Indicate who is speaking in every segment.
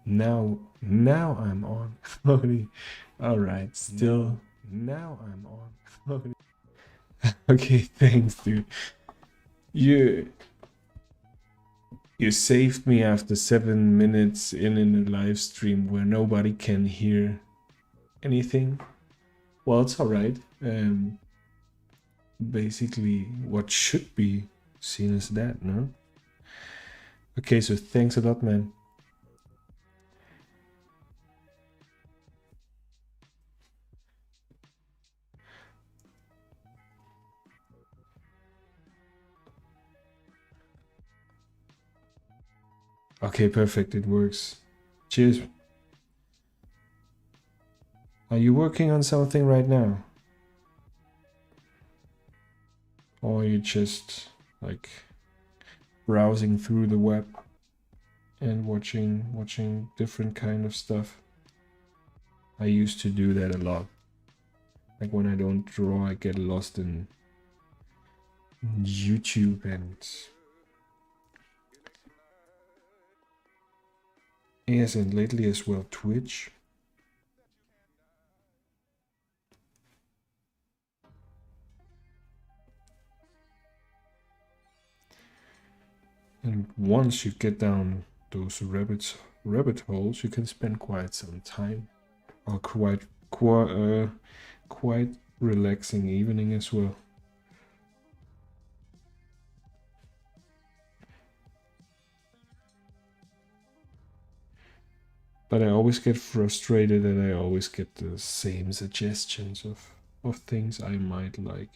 Speaker 1: Now I'm on. Slowly. All right, still. Now I'm on. Slowly. Okay, thanks, dude. You you saved me after 7 minutes in a live stream where nobody can hear anything. Well, it's all right. Basically, what should be seen as that, no? Okay, so thanks a lot, man. Okay, perfect. It works. Cheers. Are you working on something right now? Or are you just like browsing through the web and watching different kind of stuff? I used to do that a lot. Like when I don't draw, I get lost in YouTube and yes, and lately as well Twitch. And once you get down those rabbit holes, you can spend quite some time, or quite relaxing evening as well. But I always get frustrated and I always get the same suggestions of things I might like.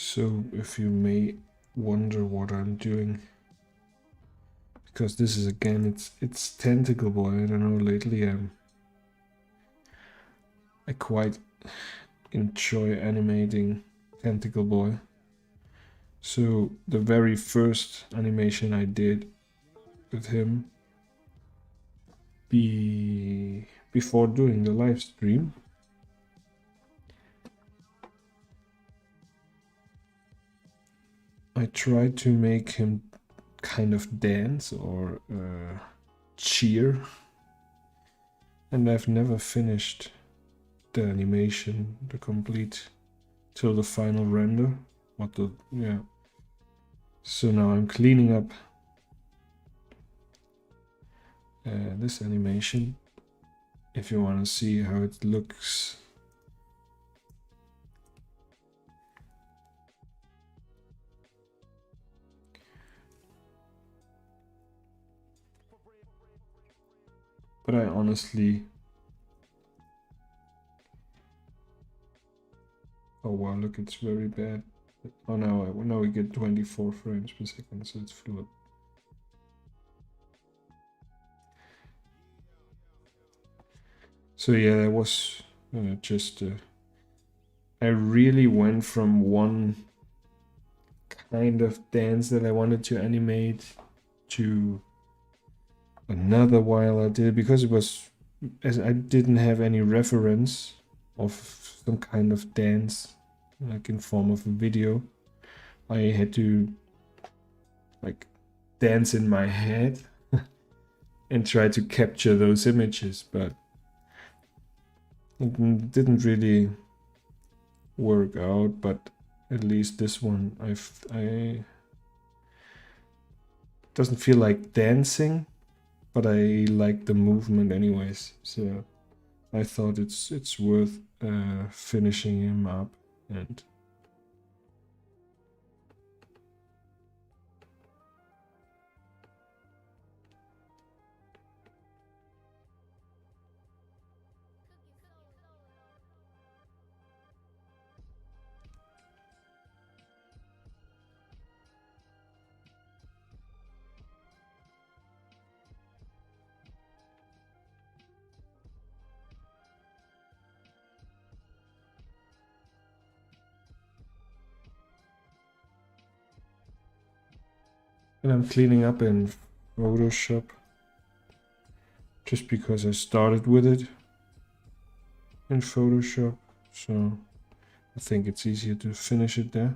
Speaker 1: So if you may wonder what I'm doing, because this is again it's Tentacle Boy. I don't know, lately I quite enjoy animating Tentacle Boy. So the very first animation I did with him before doing the live stream, I tried to make him kind of dance or cheer, and I've never finished the animation, the complete, till the final render. Yeah. So now I'm cleaning up this animation. If you want to see how it looks. But I honestly... Oh wow, look, it's very bad. Oh, now we get 24 frames per second, so it's fluid. So yeah, that was just... I really went from one kind of dance that I wanted to animate to another while I did it, because it was, as I didn't have any reference of some kind of dance like in form of a video. I had to like dance in my head and try to capture those images, but it didn't really work out. But at least this one I doesn't feel like dancing, but I like the movement anyways, so I thought it's worth finishing him up. And And I'm cleaning up in Photoshop just because I started with it in Photoshop, so I think it's easier to finish it there.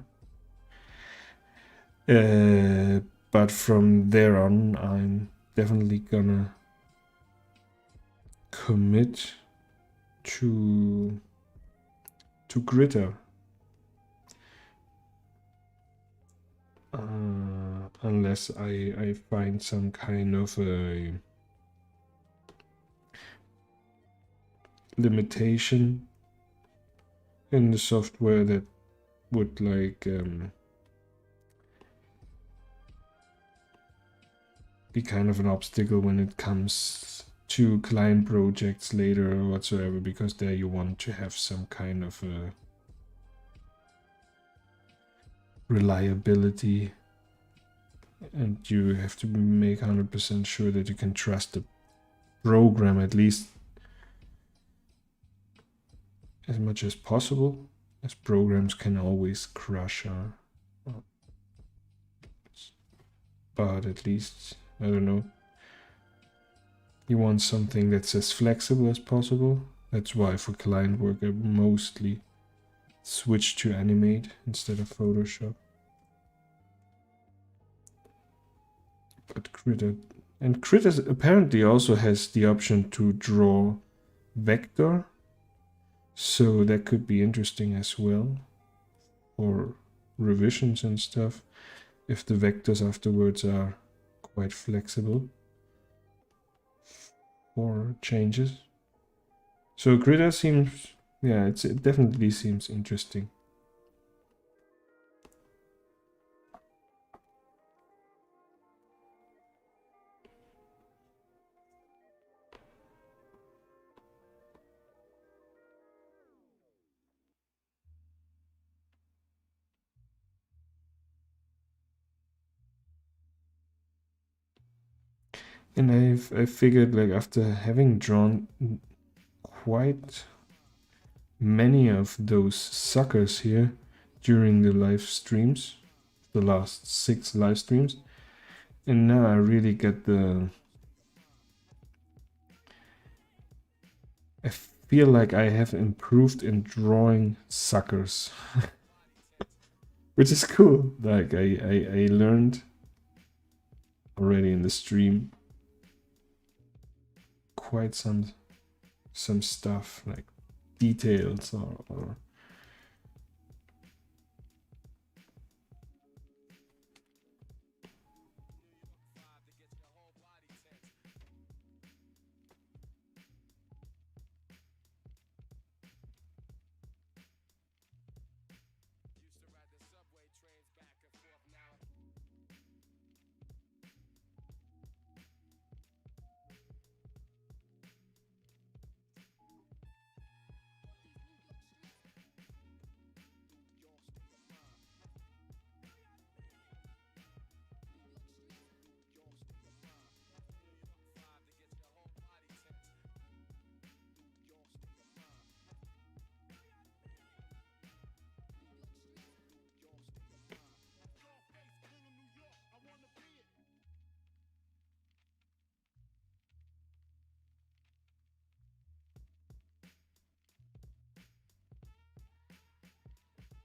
Speaker 1: But from there on, I'm definitely gonna commit to Gritter. Unless I find some kind of a limitation in the software that would like be kind of an obstacle when it comes to client projects later or whatsoever, because there you want to have some kind of reliability, and you have to make 100% sure that you can trust the program at least as much as possible, as programs can always crush but at least, I don't know, you want something that's as flexible as possible. That's why for client work I mostly switch to animate instead of Photoshop. But Critter apparently also has the option to draw vector, so that could be interesting as well for revisions and stuff, if the vectors afterwards are quite flexible for changes. So Critter seems, yeah, it definitely seems interesting. And I figured, like, after having drawn quite many of those suckers here during the live streams, the last 6 live streams, and now I really get I feel like I have improved in drawing suckers. Which is cool. Like I learned already in the stream quite some stuff, like details or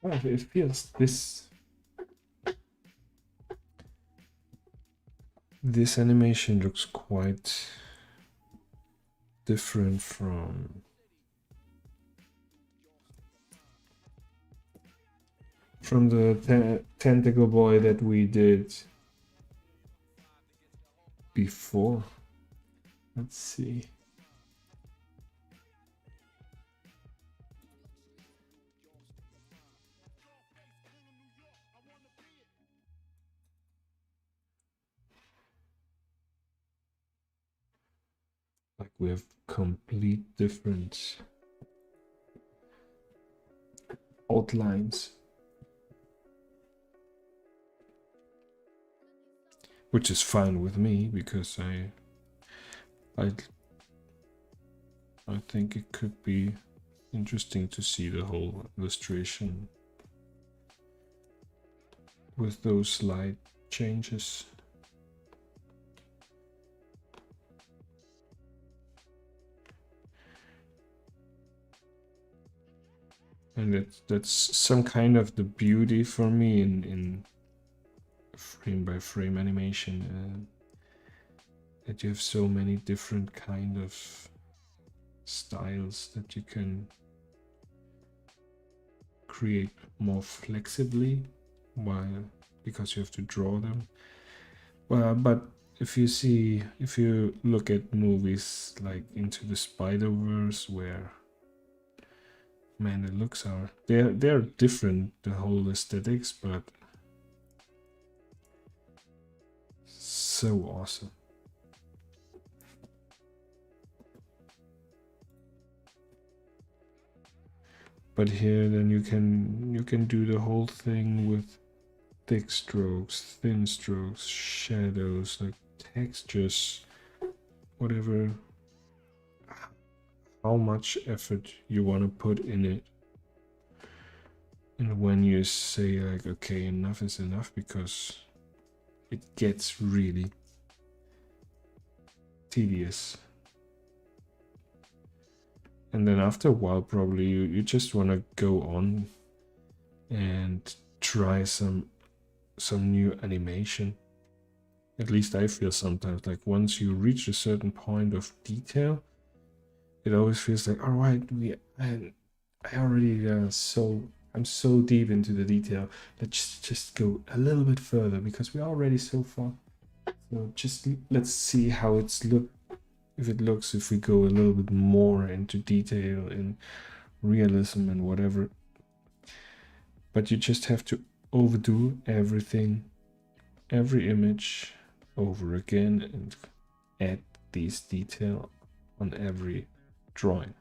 Speaker 1: oh, it feels this animation looks quite different from the tentacle boy that we did before. Let's see. Like we have complete different outlines, which is fine with me because I think it could be interesting to see the whole illustration with those slight changes. And that's some kind of the beauty for me in frame by frame animation, that you have so many different kind of styles that you can create more flexibly, while because you have to draw them. Well, but if you look at movies like Into the Spider-Verse, where, man, the looks are they're different, the whole aesthetics, but so awesome. But here then you can do the whole thing with thick strokes, thin strokes, shadows, like textures, whatever, how much effort you want to put in it. And when you say like, okay, enough is enough, because it gets really tedious. And then after a while, probably you just want to go on and try some new animation. At least I feel sometimes like once you reach a certain point of detail, it always feels like, all right, I already I'm so deep into the detail. Let's just go a little bit further, because we're already so far. So just let's see how if we go a little bit more into detail and realism and whatever. But you just have to overdo everything, every image over again, and add these detail on every drawing.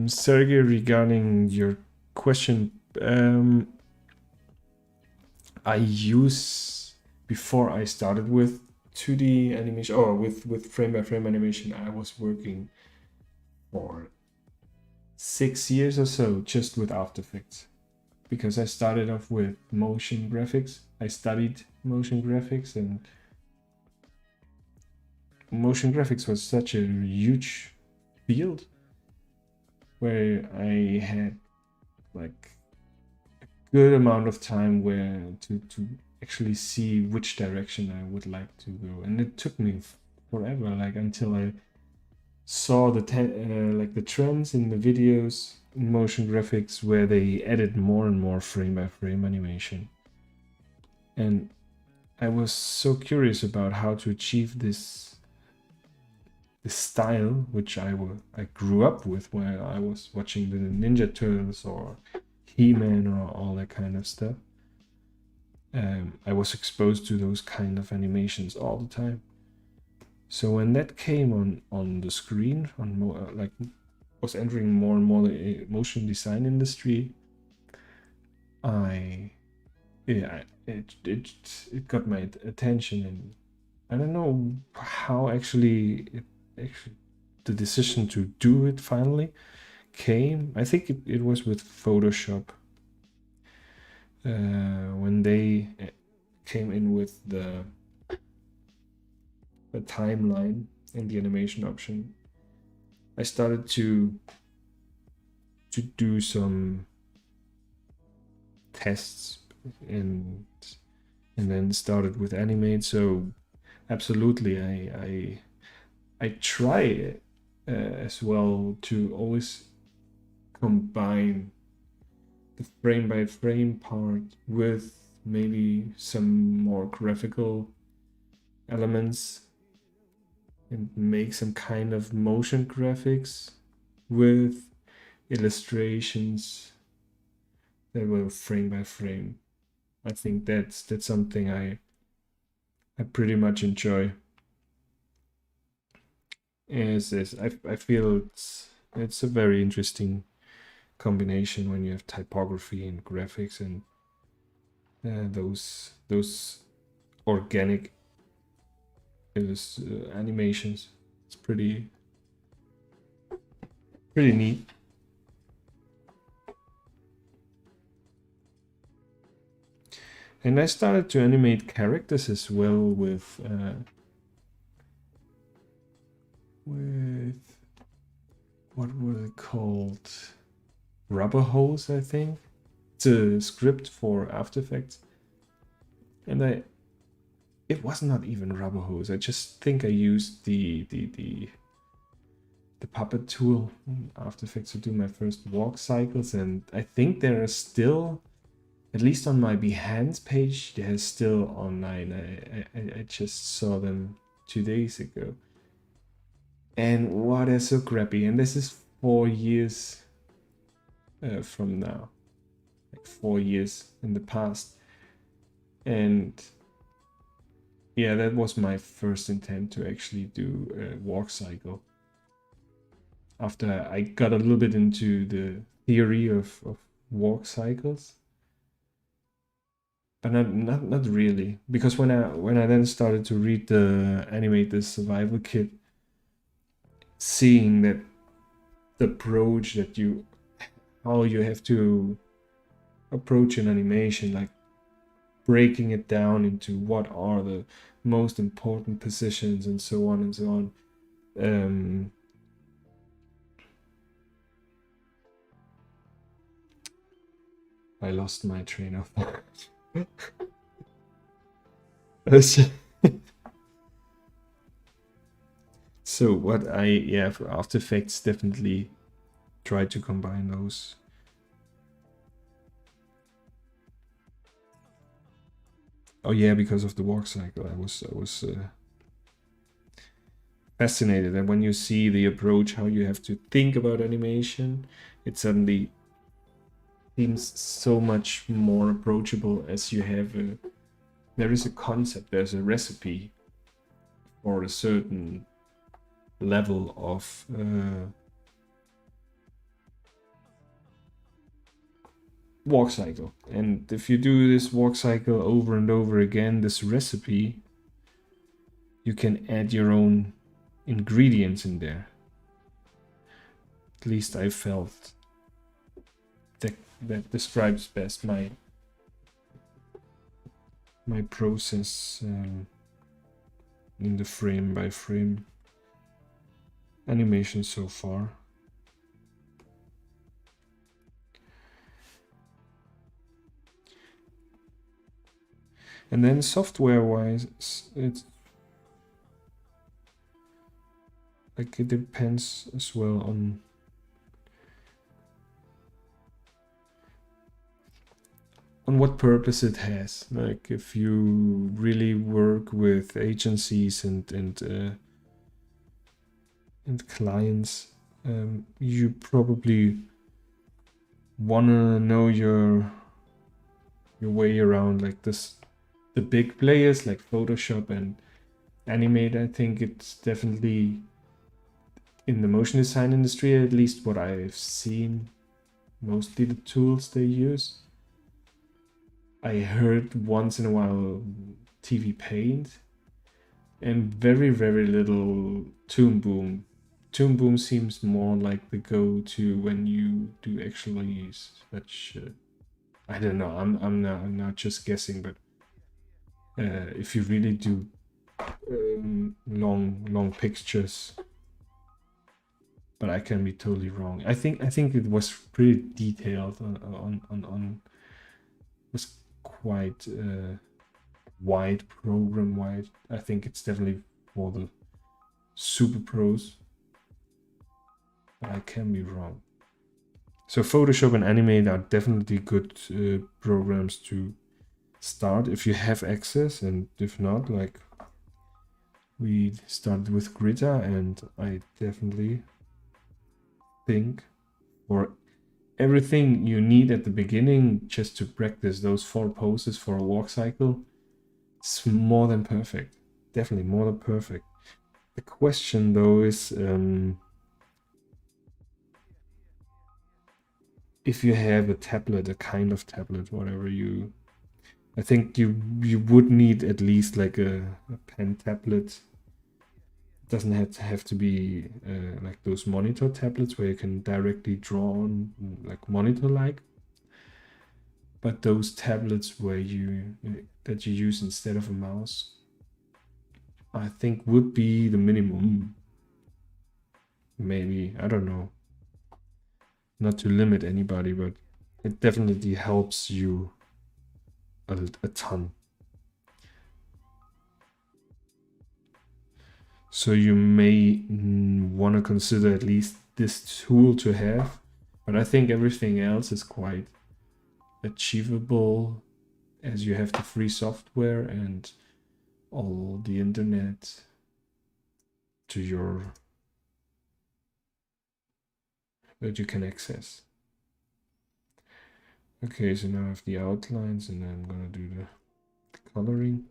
Speaker 1: Sergey, regarding your question, I use, before I started with 2D animation, or with frame by frame animation, I was working for 6 years or so just with After Effects, because I started off with motion graphics. I studied motion graphics, and motion graphics was such a huge field where I had like a good amount of time where to actually see which direction I would like to go, and it took me forever, like until I saw the trends in the videos in motion graphics, where they added more and more frame by frame animation, and I was so curious about how to achieve this style, which I grew up with, where I was watching the Ninja Turtles or He-Man or all that kind of stuff. I was exposed to those kind of animations all the time. So when that came on the screen, was entering more and more the motion design industry, it got my attention, and I don't know how actually the decision to do it finally came. I think it was with Photoshop, when they came in with the timeline and the animation option. I started to do some tests, and then started with Animate. So absolutely, I try as well to always combine the frame by frame part with maybe some more graphical elements and make some kind of motion graphics with illustrations that were frame by frame. I think that's something I pretty much enjoy. Yes, I feel it's a very interesting combination when you have typography and graphics and those organic animations. It's pretty neat. And I started to animate characters as well with what were they called? Rubber Hose, I think. It's a script for After Effects. And it was not even Rubber Hose. I just think I used the puppet tool in After Effects to do my first walk cycles, and I think there are still, at least on my Behance page, they're still online. I just saw them 2 days ago. And wow, they're so crappy. And this is 4 years from now. Like 4 years in the past. And yeah, that was my first intent to actually do a walk cycle. After I got a little bit into the theory of walk cycles. But not really. Because when I then started to read the Animate the Survival Kit, seeing that the approach that how you have to approach an animation, like breaking it down into what are the most important positions and so on and so on. I lost my train of thought. So what for After Effects, definitely try to combine those. Oh yeah, because of the walk cycle, I was fascinated. And when you see the approach, how you have to think about animation, it suddenly seems so much more approachable, as you have there is a concept, there's a recipe for a certain level of walk cycle. And if you do this walk cycle over and over again, this recipe, you can add your own ingredients in there. At least I felt that describes best my process in the frame by frame animation so far. And then software wise, it's like it depends as well on what purpose it has. Like if you really work with agencies and clients, you probably wanna know your way around like the big players like Photoshop and Animate. I think it's definitely in the motion design industry, at least what I've seen, mostly the tools they use. I heard once in a while TV Paint and very little Toon Boom. Toon Boom seems more like the go-to when you do actually such. I don't know. I'm not just guessing, but if you really do long pictures, but I can be totally wrong. I think it was pretty detailed on was quite wide, program wide. I think it's definitely for the super pros, but I can be wrong. So Photoshop and Animate are definitely good programs to start if you have access, and if not, like we started with Grita, and I definitely think for everything you need at the beginning just to practice those 4 poses for a walk cycle, it's more than perfect. Definitely more than perfect. The question though is if you have a tablet, a kind of tablet, whatever you, I think you would need at least like a pen tablet. It doesn't have to be like those monitor tablets where you can directly draw on like monitor like, but those tablets where you that you use instead of a mouse, I think would be the minimum. Maybe, I don't know. Not to limit anybody, but it definitely helps you a ton. So you may want to consider at least this tool to have, but I think everything else is quite achievable as you have the free software and all the internet to your that you can access. Okay, so now I have the outlines, and then I'm gonna do the coloring.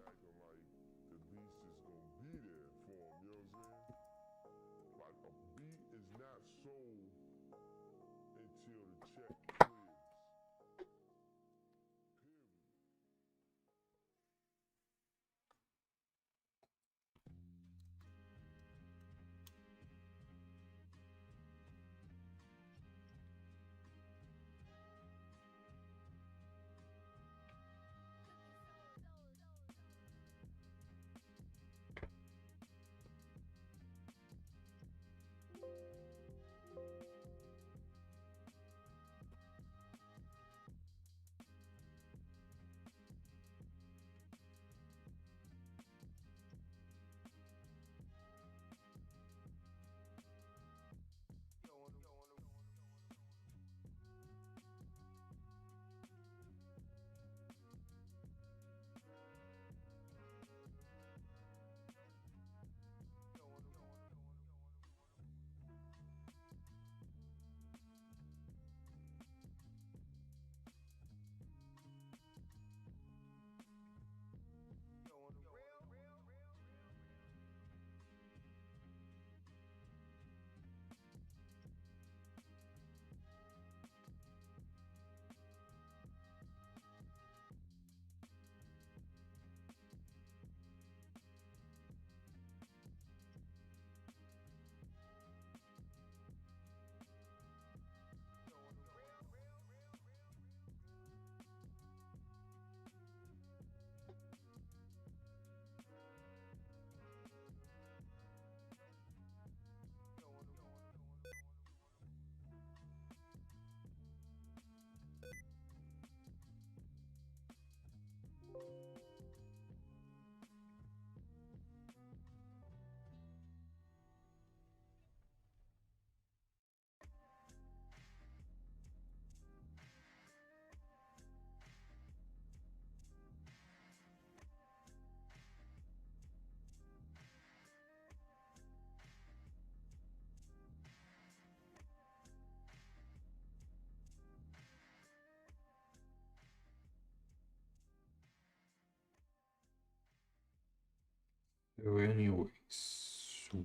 Speaker 1: So anyways,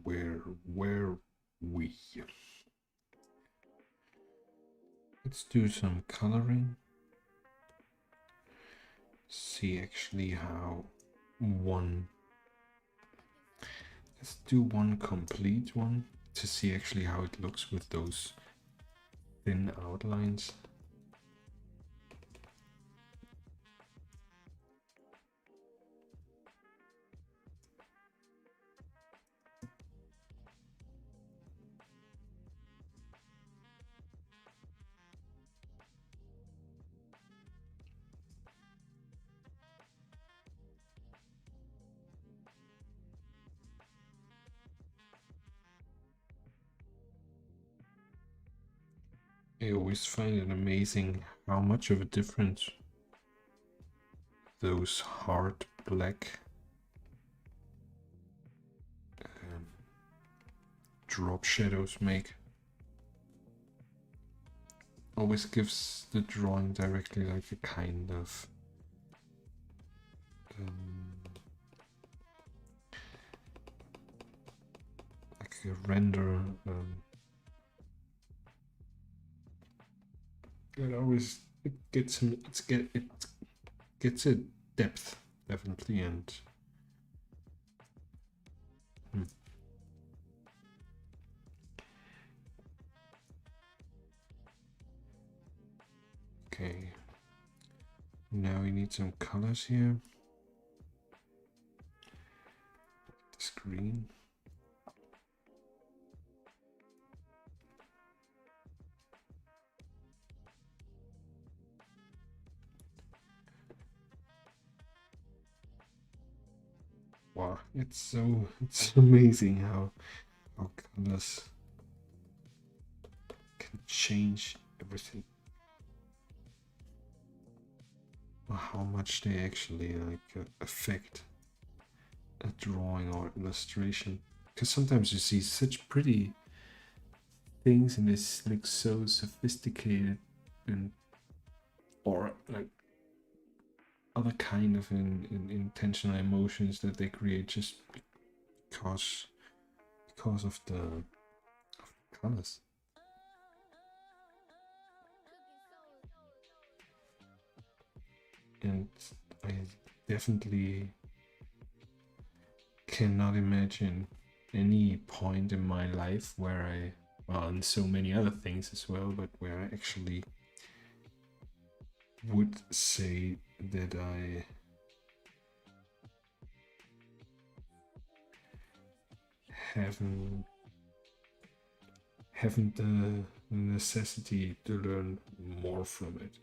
Speaker 1: where were we? Let's do some coloring. See actually how one. Let's do one complete one to see actually how it looks with those thin outlines. I always find it amazing how much of a difference those hard black drop shadows make. Always gives the drawing directly like a kind of like a render. It always it gets a depth definitely, and okay. Now we need some colors here. This green. Wow, it's amazing how colors can change everything. Or how much they actually like affect a drawing or illustration. Because sometimes you see such pretty things and this looks so sophisticated, and or like other kind of intentional emotions that they create just because of the colors. And I definitely cannot imagine any point in my life where I, well, and so many other things as well, but where I actually would say that I haven't the necessity to learn more from it.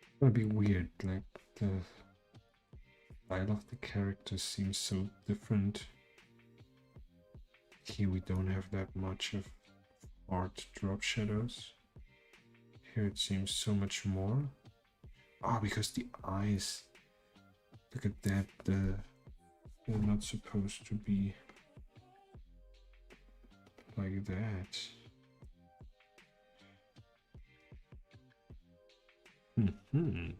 Speaker 1: It's gonna be weird, like the style of the character seems so different. Here we don't have that much of hard drop shadows. Here it seems so much more. Ah, because the eyes. Look at that. They're not supposed to be like that. Hmm.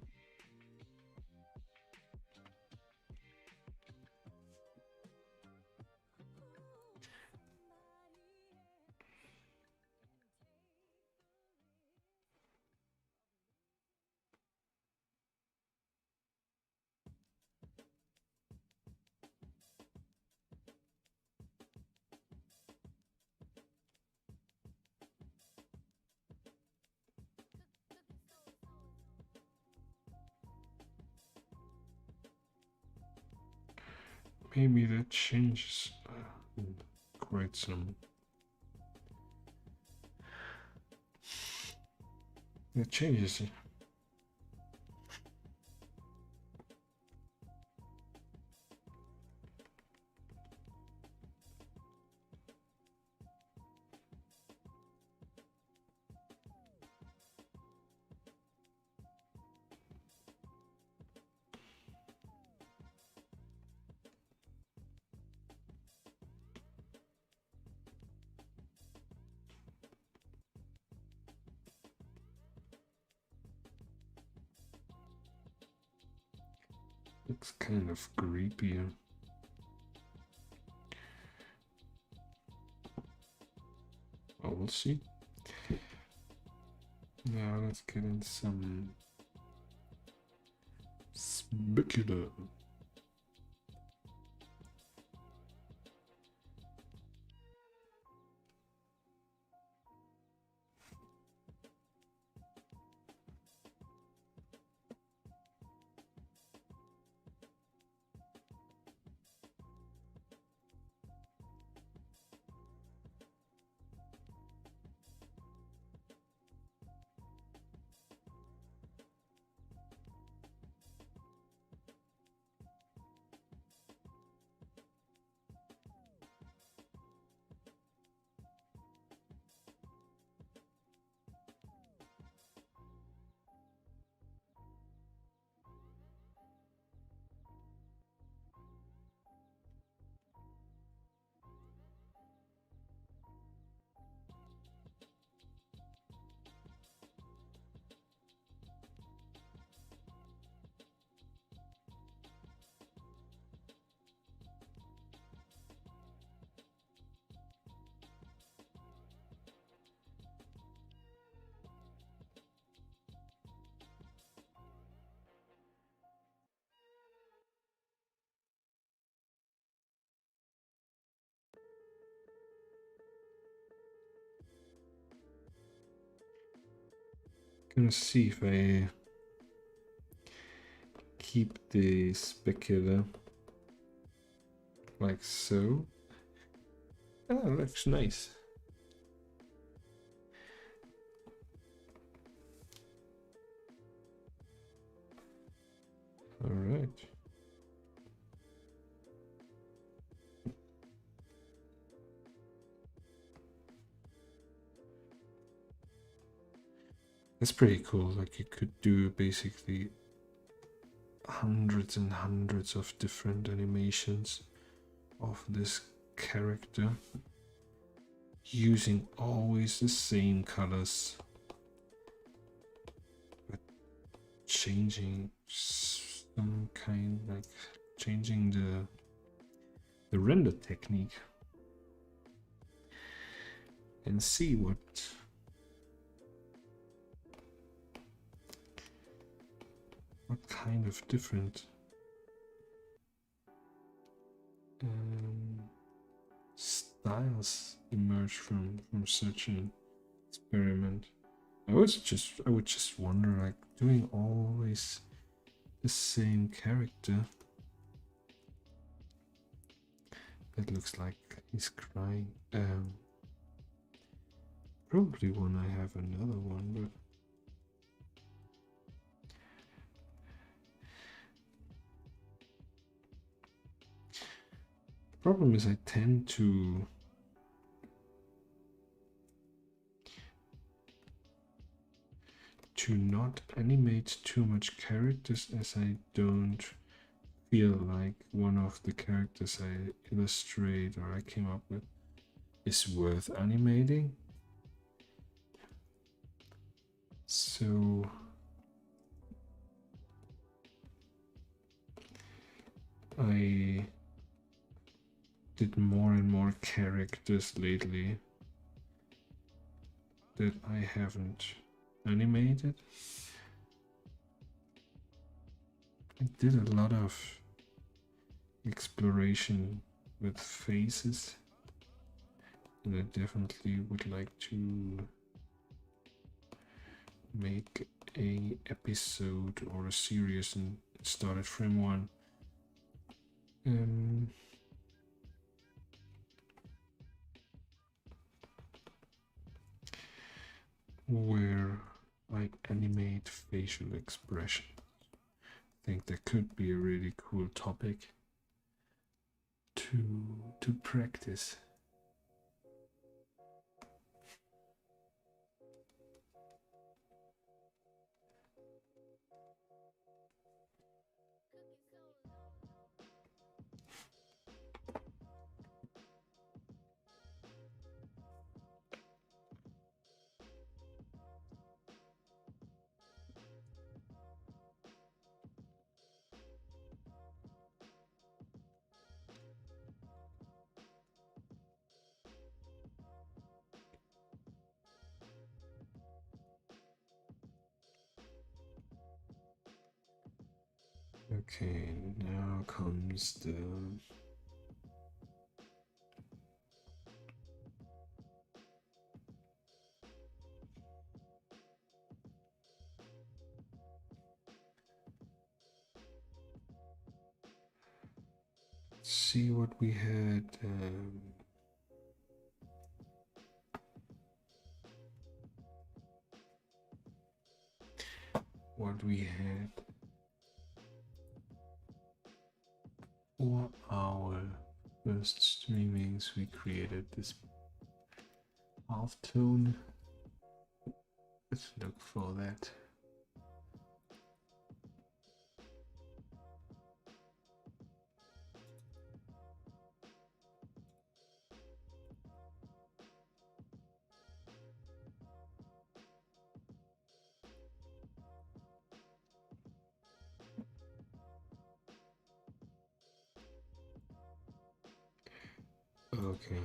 Speaker 1: Maybe that changes quite some. That changes it. Looks kind of creepy. Well, we'll see. Now let's get in some specular. Gonna see if I keep the specular like so. Oh, looks nice. All right. That's pretty cool. Like you could do basically hundreds and hundreds of different animations of this character using always the same colors, but changing some kind, like changing the render technique, and see what kind of different styles emerge from such an experiment. I would just wonder, like, doing always the same character that looks like he's crying. Probably when I have another one, but the problem is I tend to not animate too much characters, as I don't feel like one of the characters I illustrate or I came up with is worth animating. So I did more and more characters lately that I haven't animated. I did a lot of exploration with faces, and I definitely would like to make a episode or a series and start it from one. Where I animate facial expression. I think that could be a really cool topic to practice. Okay, now comes the see what we had. What we had for our first streamings, we created this half tone. Let's look for that. Okay.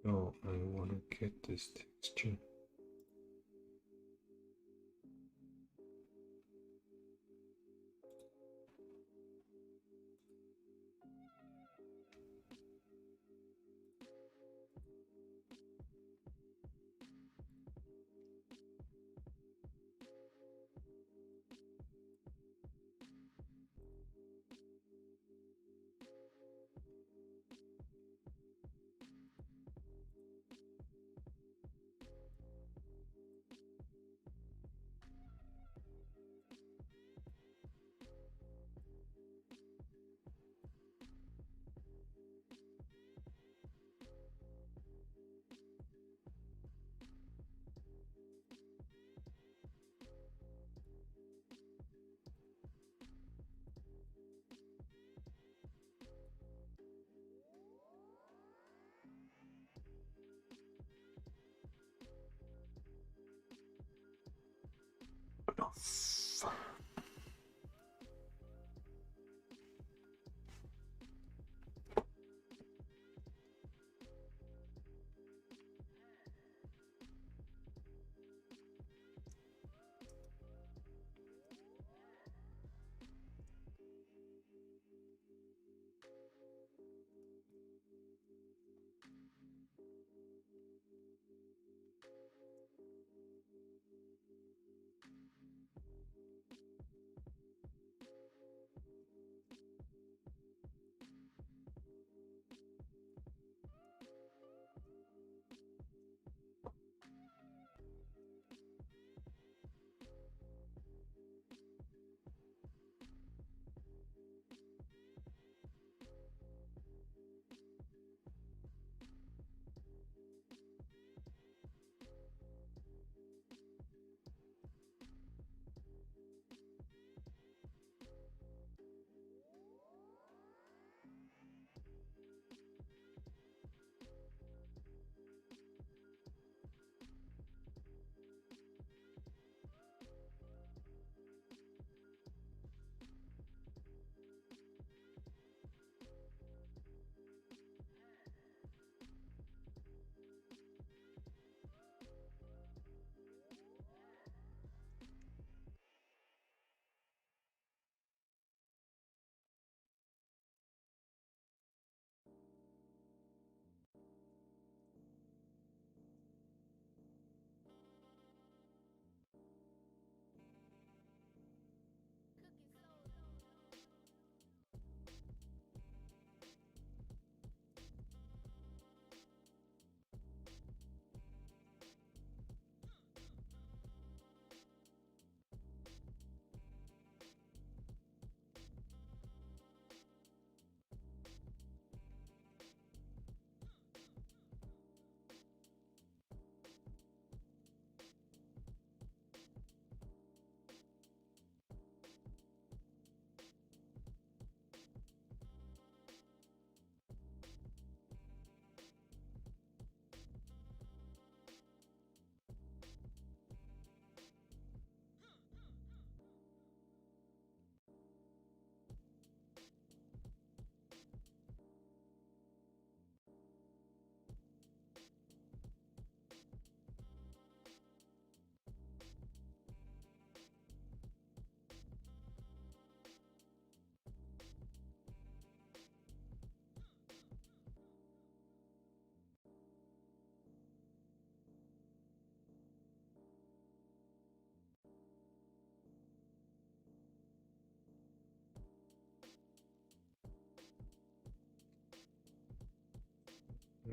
Speaker 1: Oh, I want to get this texture.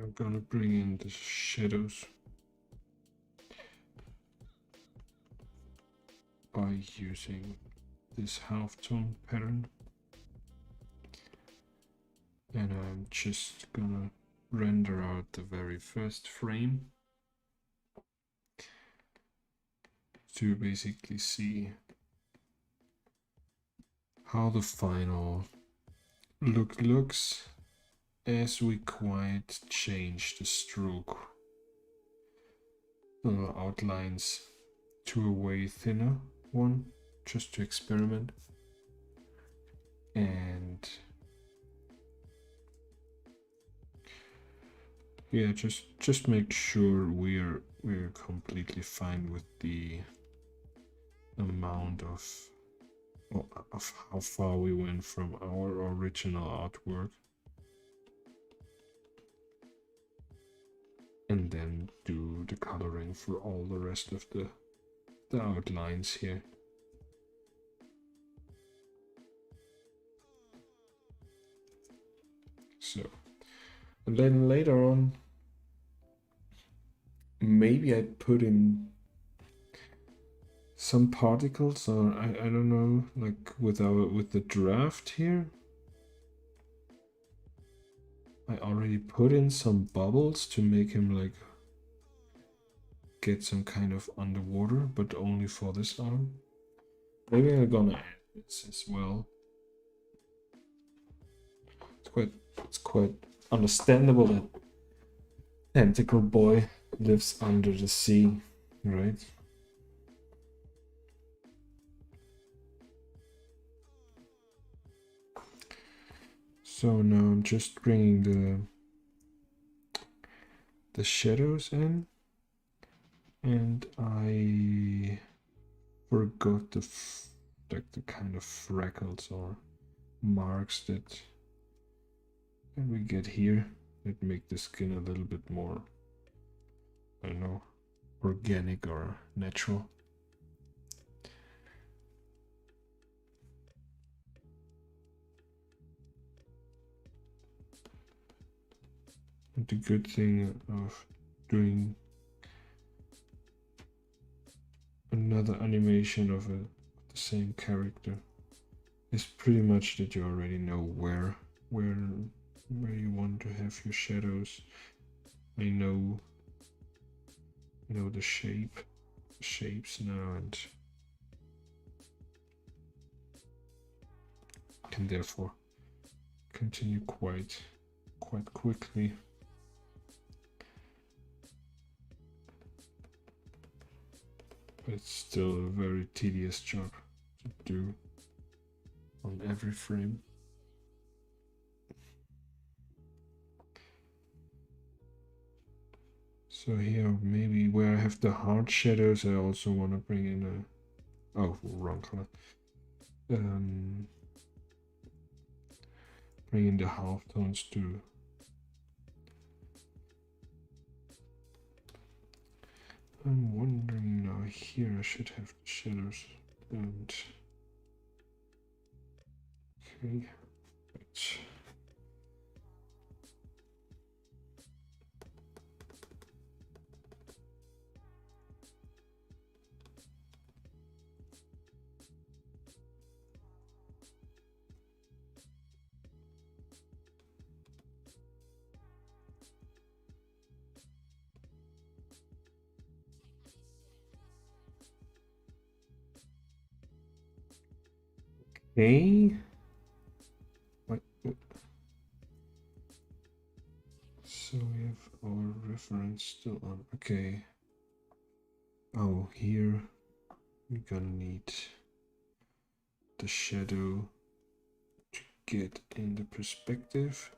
Speaker 1: I'm gonna bring in the shadows by using this halftone pattern, and I'm just gonna render out the very first frame to basically see how the final look looks as we quite change the stroke outlines to a way thinner one, just to experiment. And yeah, just make sure we're completely fine with the amount of how far we went from our original artwork, and then do the coloring for all the rest of the outlines here. So, and then later on, maybe I put in some particles, or I don't know, like with the draft here. I already put in some bubbles to make him like get some kind of underwater, but only for this arm. Maybe I'm gonna add this as well. It's quite understandable that Tentacle Boy lives under the sea, right? So now I'm just bringing the shadows in, and I forgot the kind of freckles or marks that we get here that make the skin a little bit more, I don't know, organic or natural. And the good thing of doing another animation of the same character is pretty much that you already know where you want to have your shadows. I know the shapes now, and can therefore continue quite quickly. But it's still a very tedious job to do on every frame. So here, maybe where I have the hard shadows, I also want to bring in a, oh, wrong color. Bring in the halftones too. I'm wondering now, here I should have the shadows, and okay, right. Okay. What? So we have our reference still on. Okay. Oh, here we're gonna need the shadow to get in the perspective.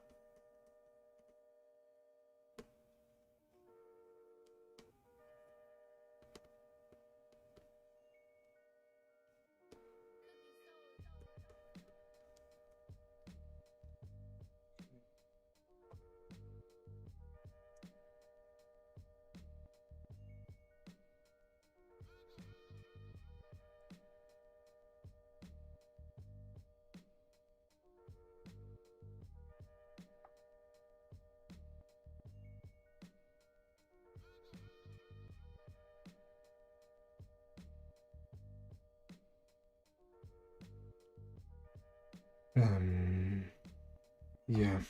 Speaker 1: Yeah,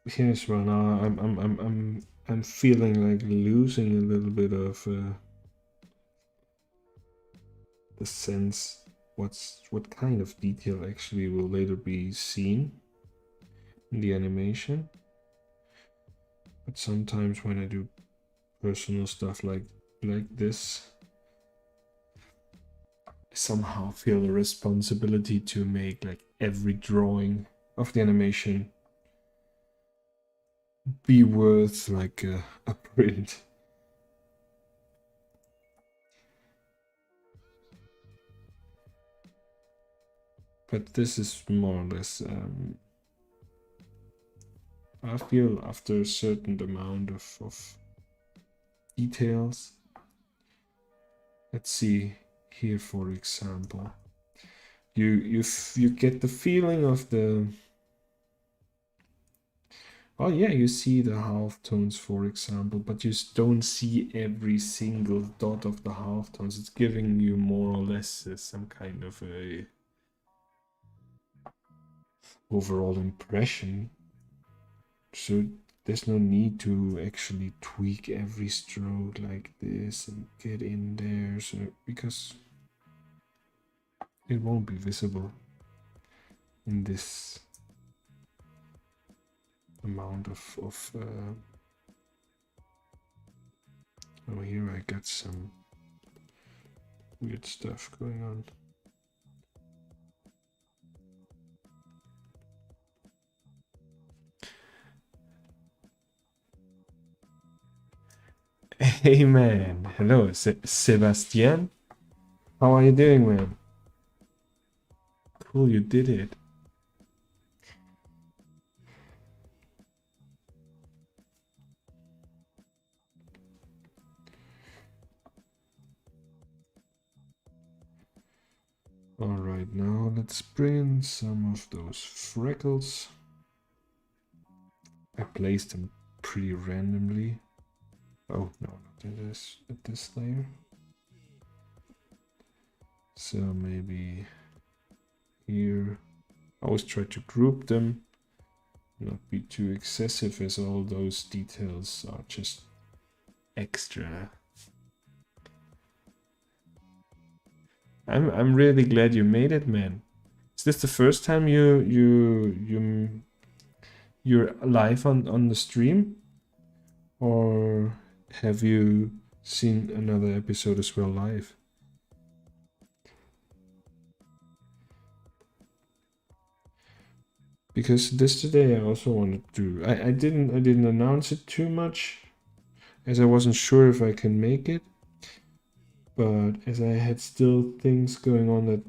Speaker 1: here's one. I'm feeling like losing a little bit of the sense what kind of detail actually will later be seen in the animation. But sometimes when I do personal stuff like this, I somehow feel a responsibility to make like every drawing of the animation be worth like a print. But this is more or less I feel after a certain amount of details. Let's see here, for example, you get the feeling of the, oh yeah, you see the half tones, for example, but you don't see every single dot of the half tones. It's giving you more or less some kind of a overall impression. So there's no need to actually tweak every stroke like this and get in there, so because it won't be visible in this amount of oh, here I got some weird stuff going on. Hey man, hello, Sebastian. How are you doing, man? Cool, you did it. Alright, now let's bring in some of those freckles. I placed them pretty randomly. Oh, no, not at this layer. So maybe here. I always try to group them, not be too excessive, as all those details are just extra. I'm really glad you made it, man. Is this the first time you're live on the stream, or have you seen another episode as well live? Because this today I also wanted to. I didn't announce it too much, as I wasn't sure if I can make it. But as I had still things going on that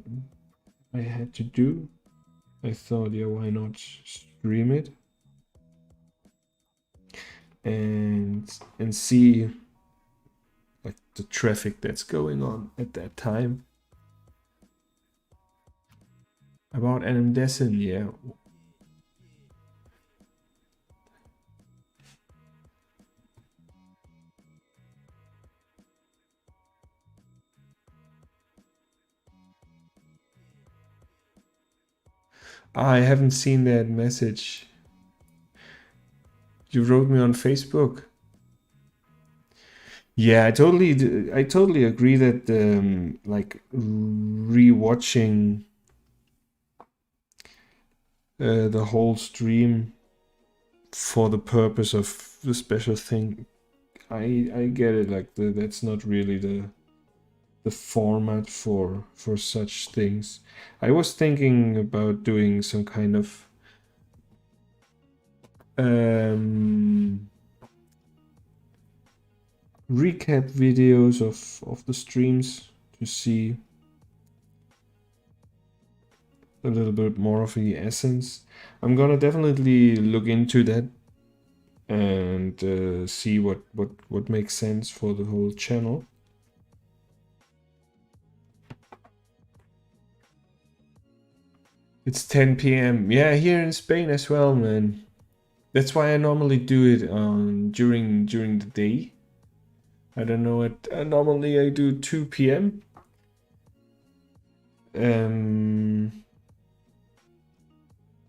Speaker 1: I had to do, I thought, yeah, why not stream it and see like the traffic that's going on at that time. About Mattesi, yeah. I haven't seen that message. You wrote me on Facebook. Yeah, I totally agree that like rewatching the whole stream for the purpose of the special thing, I get it. Like that's not really the format for such things. I was thinking about doing some kind of recap videos of the streams to see a little bit more of the essence. I'm gonna definitely look into that and see what makes sense for the whole channel. It's 10 p.m. Yeah, here in Spain as well, man. That's why I normally do it during the day. I don't know what. Normally I do 2 p.m.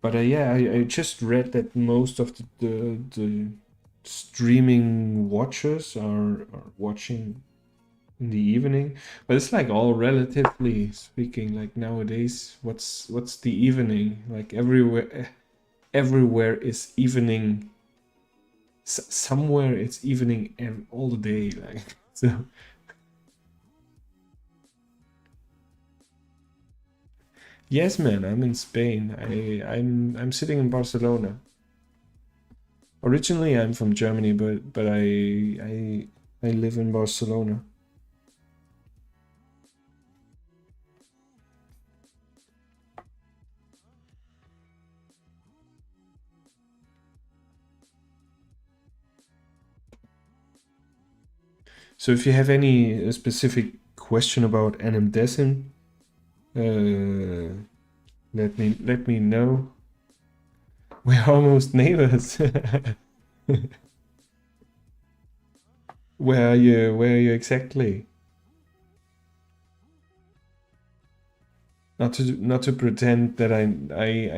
Speaker 1: But yeah, I just read that most of the streaming watchers are watching in the evening, but it's like all relatively speaking. Like nowadays, what's the evening? Like everywhere is evening. Somewhere it's evening all the day. Like so. Yes, man, I'm in Spain. I'm sitting in Barcelona. Originally, I'm from Germany, but I live in Barcelona. So if you have any specific question about NMDesm, let me know. We're almost neighbors. Where are you? Where are you exactly? Not to pretend that I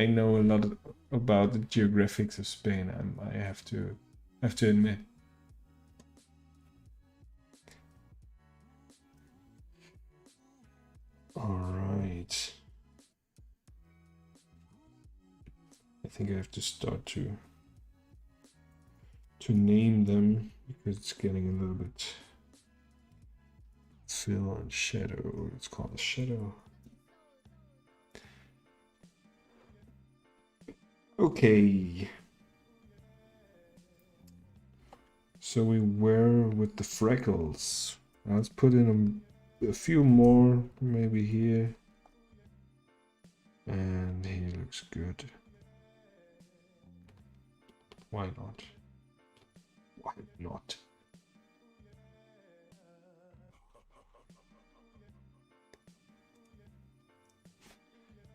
Speaker 1: know a lot about the geographics of Spain. I have to admit. All right. I think I have to start to name them because it's getting a little bit fill and shadow. Let's call it shadow. Okay. So we were with the freckles. Let's put in a few more, maybe here. And he looks good. Why not? Why not?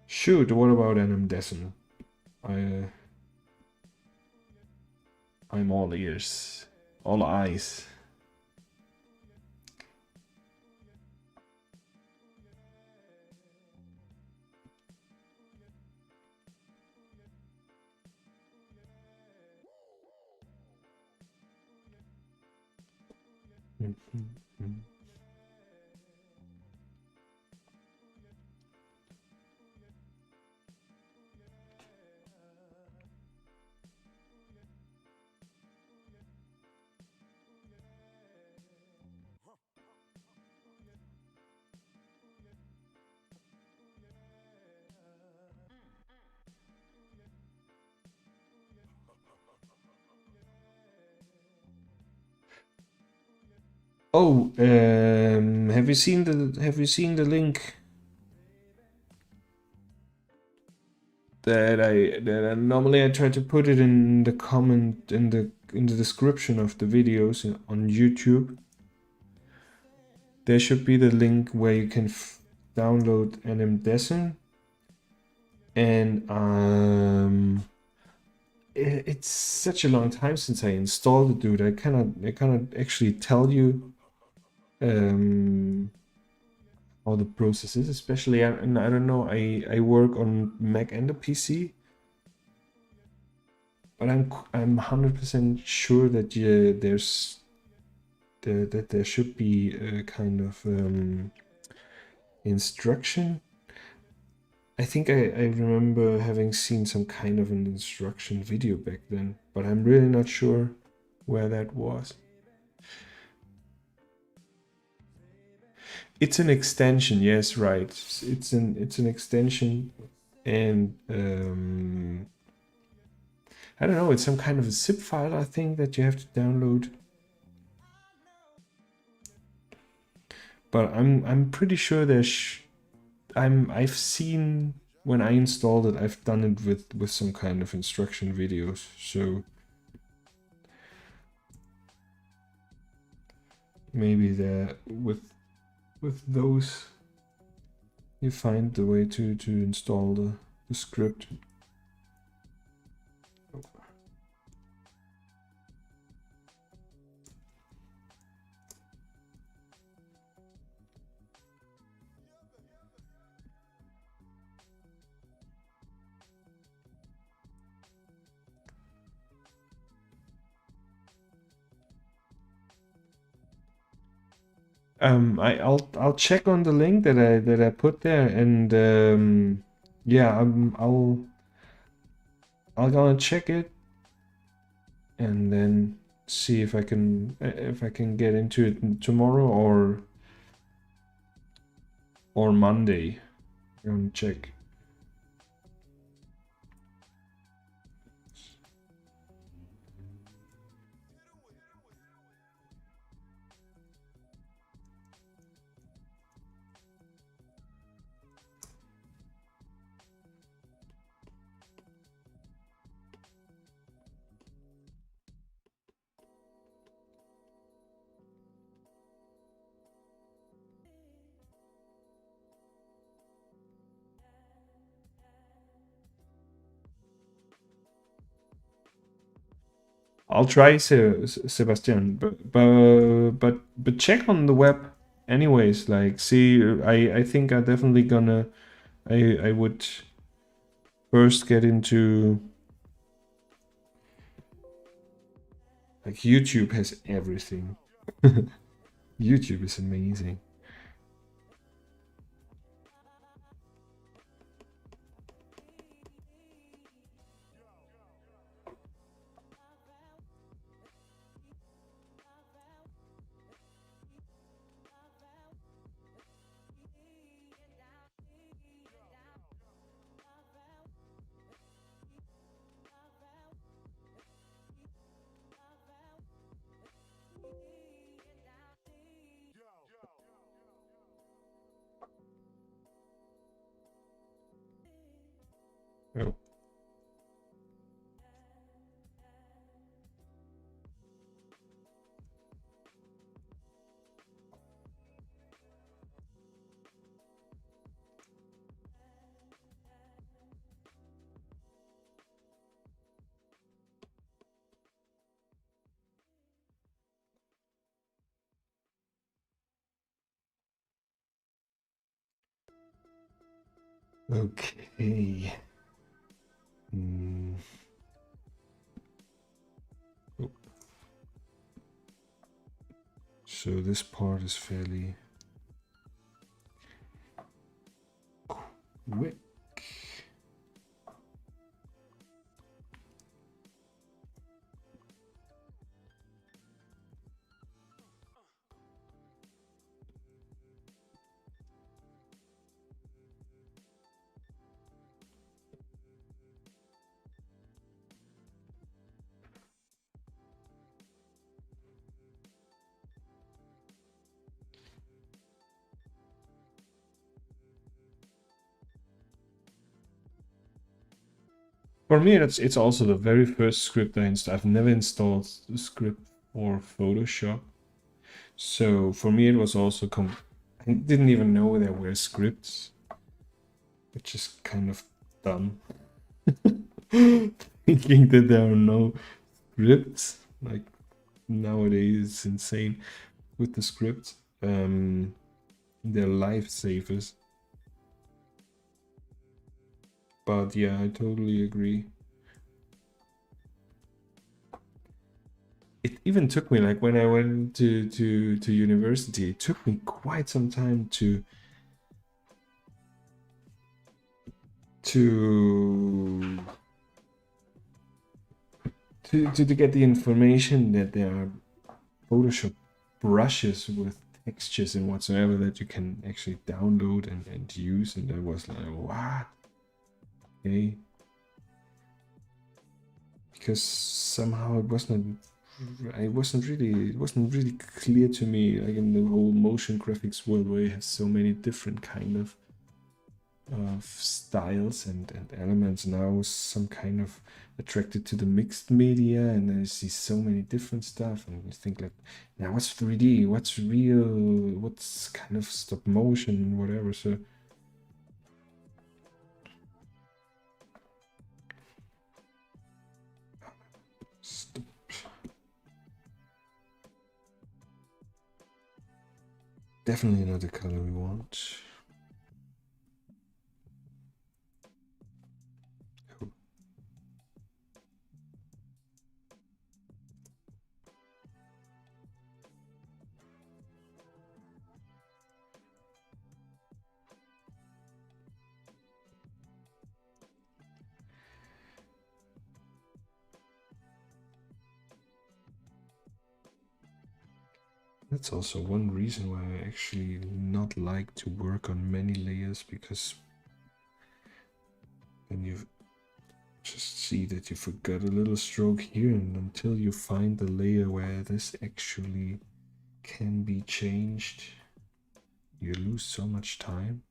Speaker 1: Shoot, what about NMDesm? I'm all ears, all eyes. Oh, have you seen the link that I normally I try to put it in the comment in the description of the videos on YouTube. There should be the link where you can download NMDesm, and it's such a long time since I installed it, dude. I cannot actually tell you how the process is, especially and I don't know. I work on Mac and a PC, but I'm 100% sure that that there should be a kind of instruction. I think I remember having seen some kind of an instruction video back then, but I'm really not sure where that was. It's an extension, yes, right. It's an extension, and I don't know. It's some kind of a zip file, I think, that you have to download. But I'm pretty sure I've seen when I installed it. I've done it with some kind of instruction videos. So maybe there with those you find the way to install the script. I'll check on the link that I put there, and yeah, I'll gonna check it, and then see if I can get into it tomorrow or Monday. I'm gonna check. I'll try, Sebastian, but check on the web anyways. Like, see, I think I definitely gonna I would first get into, like, YouTube has everything. YouTube is amazing. Oh. Okay. Oh. So this part is fairly quick. For me, it's also the very first script I installed. I've never installed the script for Photoshop, so for me it was also I didn't even know there were scripts, which is kind of dumb. Thinking that there are no scripts, like, nowadays it's insane with the scripts. They're lifesavers. But yeah, I totally agree. It even took me, like, when I went to university, it took me quite some time to to get the information that there are Photoshop brushes with textures and whatsoever that you can actually download and use, and I was like, what? Okay. Because somehow it wasn't really clear to me, like, in the whole motion graphics world, where you have so many different kind of styles and elements. And I was some kind of attracted to the mixed media, and I see so many different stuff, and you think, like, now what's 3D, what's real, what's kind of stop motion, whatever. So definitely not the color we want. That's also one reason why I actually not like to work on many layers, because then you just see that you forgot a little stroke here, and until you find the layer where this actually can be changed, you lose so much time.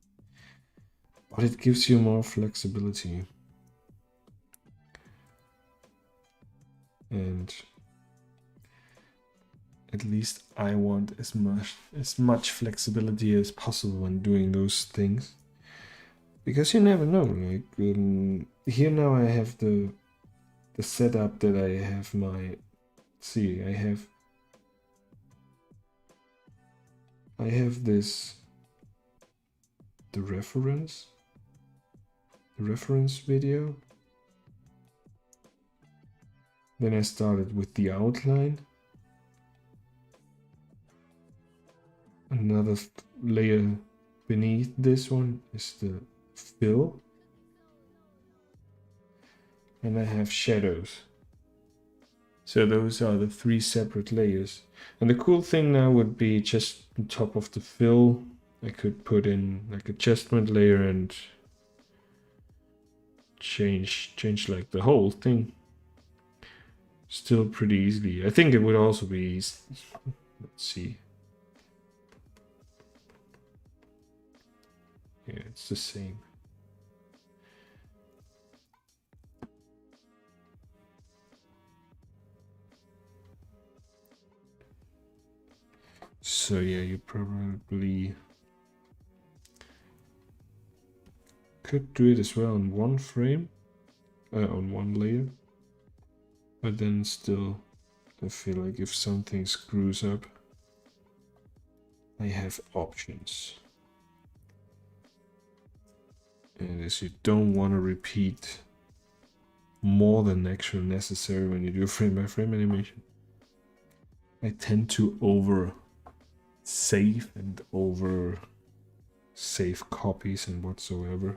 Speaker 1: But it gives you more flexibility. And at least I want as much flexibility as possible when doing those things. Because you never know, like here now I have the setup that I have my, see, I have this, the reference video. Then I started with the outline. Another layer beneath this one is the fill. And I have shadows. So those are the 3 separate layers. And the cool thing now would be just on top of the fill, I could put in like adjustment layer and change like the whole thing. Still pretty easily. I think it would also be, let's see. Yeah, it's the same. So yeah, you probably could do it as well on one frame, on one layer. But then still, I feel like if something screws up, I have options. And as you don't want to repeat more than actually necessary when you do frame by frame animation, I tend to over save and over save copies and whatsoever,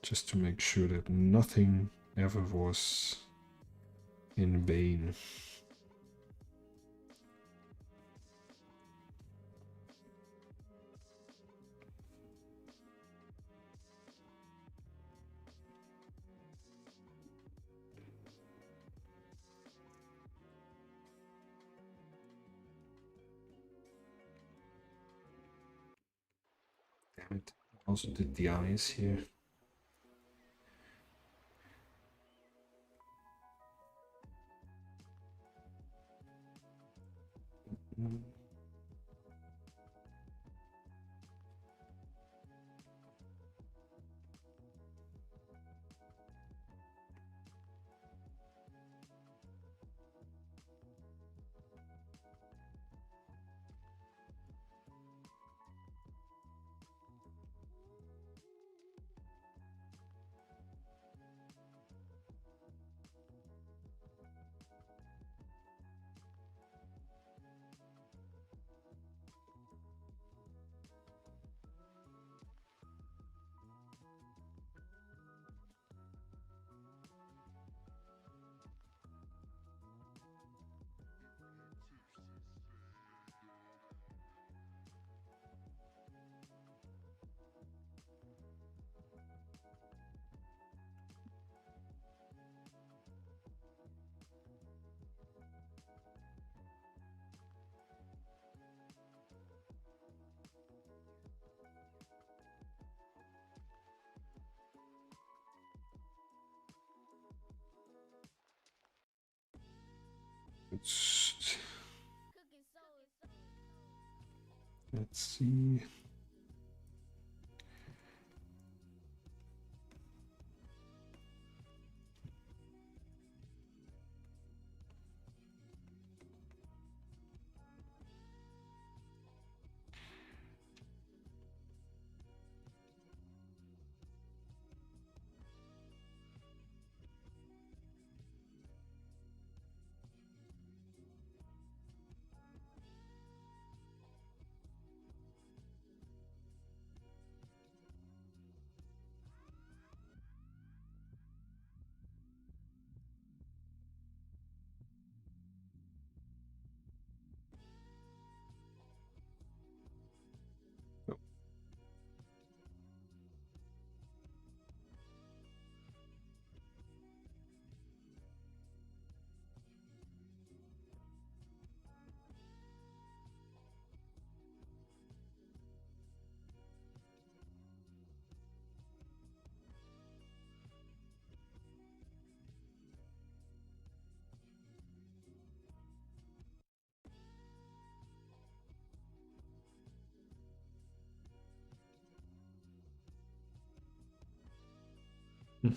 Speaker 1: just to make sure that nothing ever was in vain. Damn it, I also did the eyes here. Let's see. Yeah,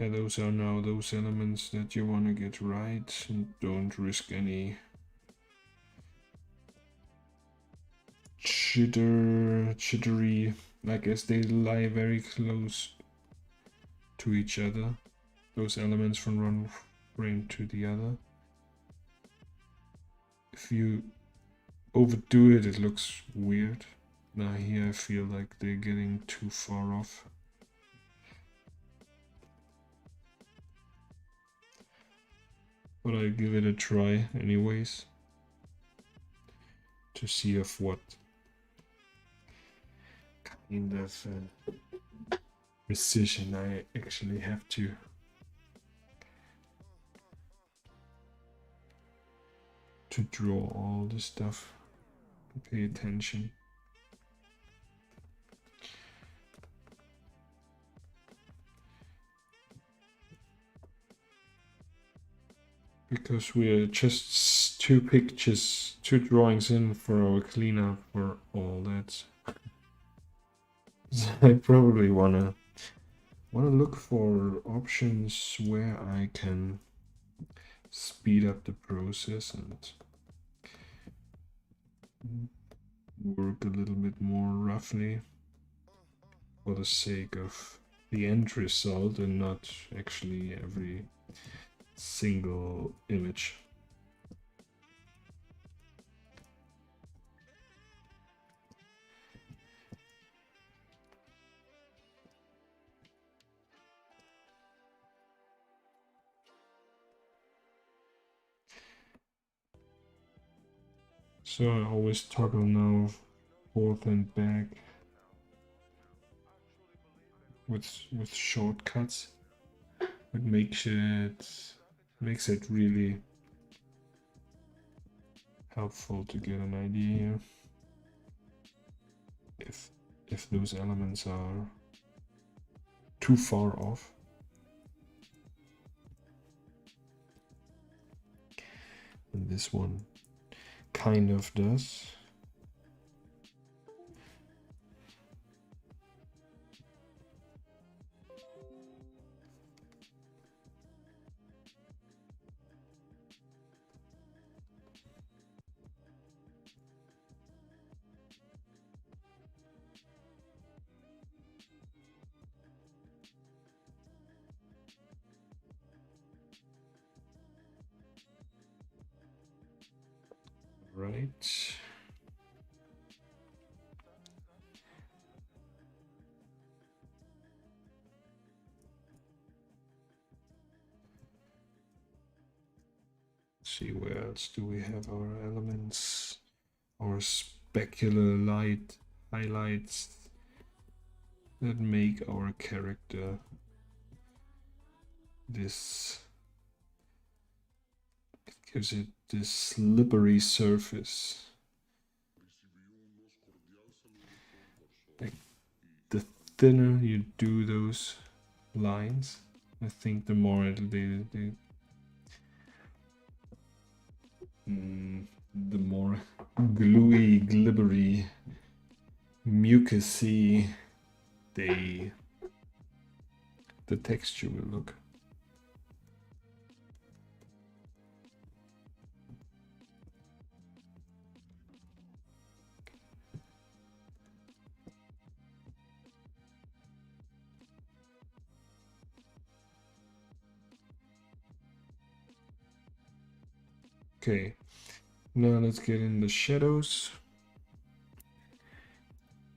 Speaker 1: those are now those elements that you want to get right and don't risk any jittery, like as they lie very close to each other. Those elements from one frame to the other. If you overdo it, it looks weird. Now here I feel like they're getting too far off. But I give it a try anyways, to see of what kind of precision I actually have to draw all this stuff, to pay attention. Because we're just two drawings in for our cleanup for all that. So I probably wanna look for options where I can speed up the process and work a little bit more roughly for the sake of the end result and not actually every single image. So I always toggle now forth and back with shortcuts. It makes it really helpful to get an idea if those elements are too far off. And this one kind of does. Right. See, where else do we have our elements? Our specular light highlights that make our character this, it gives it this slippery surface. Like the thinner you do those lines, I think the more the more gluey, glibbery, mucusy the texture will look. Okay, now let's get in the shadows.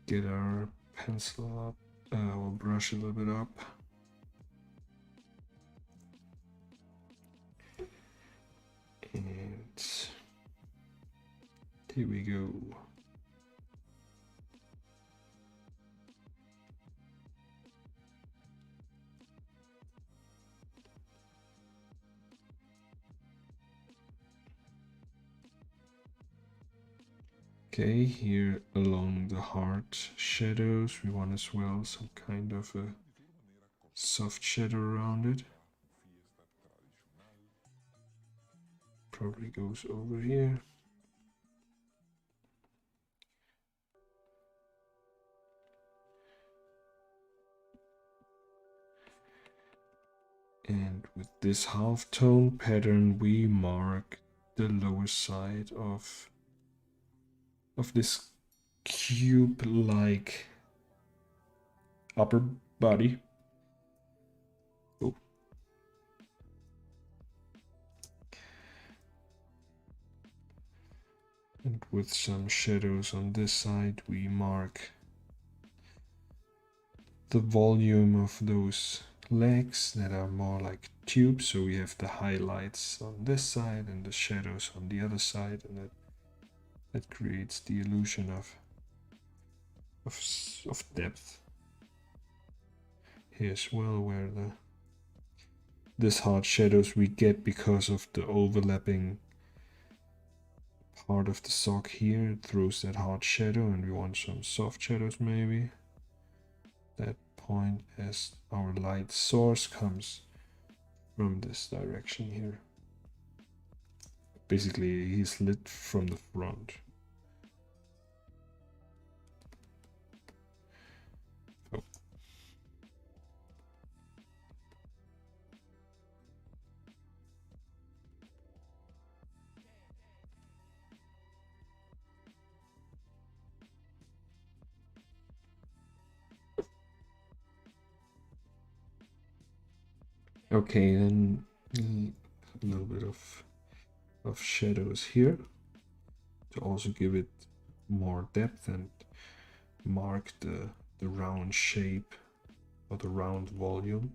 Speaker 1: Get our pencil up, our brush a little bit up. And here we go. Okay, here along the hard shadows, we want as well some kind of a soft shadow around it. Probably goes over here. And with this halftone pattern, we mark the lower side of this cube-like upper body. Oh. And with some shadows on this side, we mark the volume of those legs that are more like tubes. So we have the highlights on this side and the shadows on the other side, and that creates the illusion of depth. Here as well, where this hard shadows we get because of the overlapping part of the sock here. It throws that hard shadow, and we want some soft shadows maybe. That point as our light source comes from this direction here. Basically, he's lit from the front. Oh. Okay, then a little bit of shadows here to also give it more depth and mark the round shape or the round volume.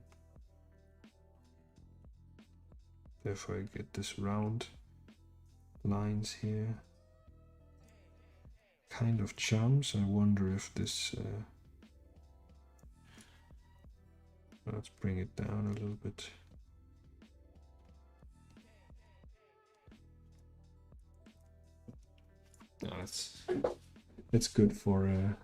Speaker 1: Therefore I get this round lines here. Kind of jumps. I wonder if this let's bring it down a little bit. No, that's good for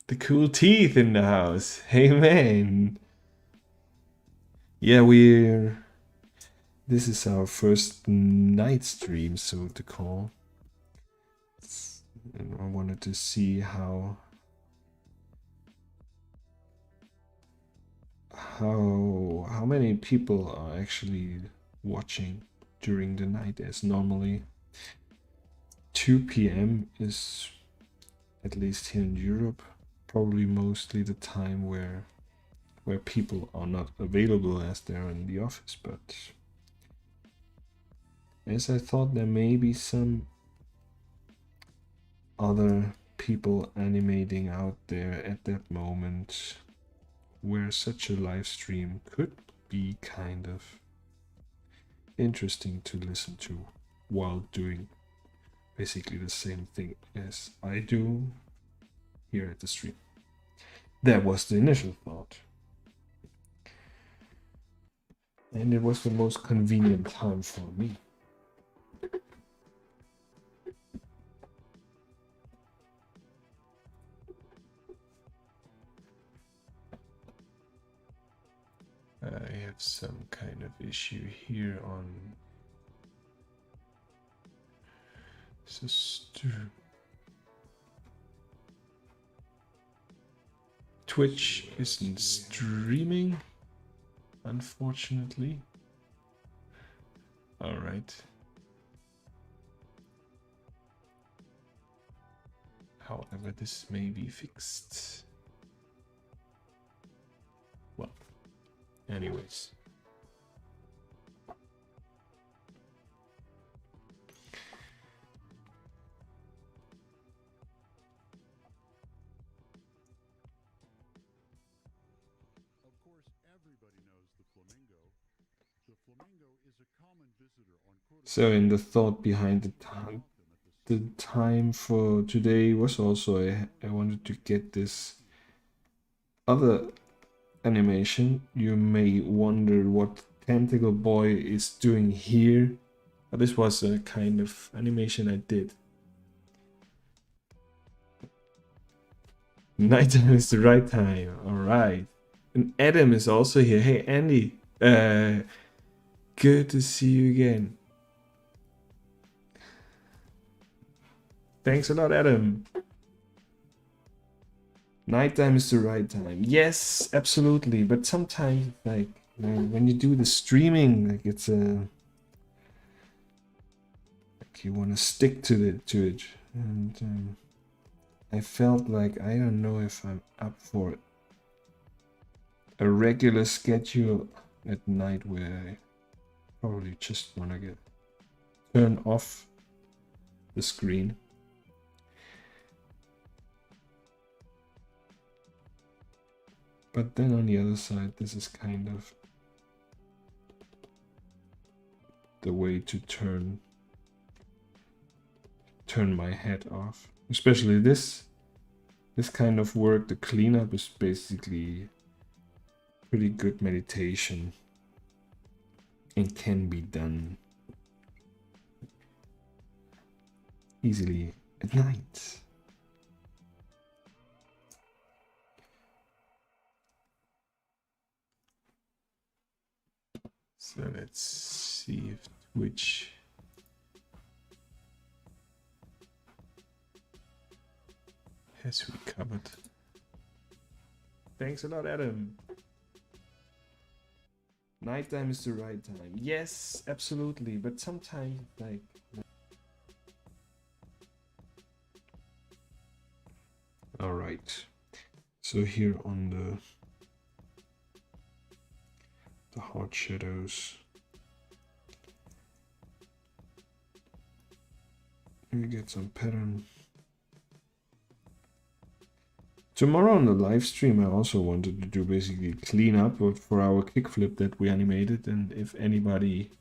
Speaker 1: the cool teeth in the house. Hey man. Yeah, this is our first night stream, so to call. And I wanted to see how many people are actually watching during the night, as normally 2 p.m. is, at least here in Europe, probably mostly the time where people are not available as they're in the office. But as I thought, there may be some other people animating out there at that moment where such a live stream could be kind of interesting to listen to while doing basically the same thing as I do here at the stream. That was the initial thought. And it was the most convenient time for me. I have some kind of issue here on Twitch isn't streaming, unfortunately. All right. However, this may be fixed. Well, anyways. So in the thought behind the time for today was also I wanted to get this other animation. You may wonder what Tentacle Boy is doing here But this was a kind of animation I did. Nighttime is the right time. All right. And Adam is also here. Hey, Andy. Good to see you again. Thanks a lot, Adam. Nighttime is the right time. Yes, absolutely. But sometimes, like, when you do the streaming, like, it's a... like, you want to stick to it. And I felt like, I don't know if I'm up for a regular schedule at night where I probably just want to turn off the screen. But then on the other side, this is kind of the way to turn my head off. Especially this kind of work, the cleanup is basically pretty good meditation and can be done easily at night. So let's see if Twitch has recovered. Thanks a lot, Adam. Nighttime is the right time. Yes, absolutely. But sometimes, like... all right. So here on the hard shadows, we get some pattern. Tomorrow on the live stream, I also wanted to do basically cleanup for our kickflip that we animated. And if anybody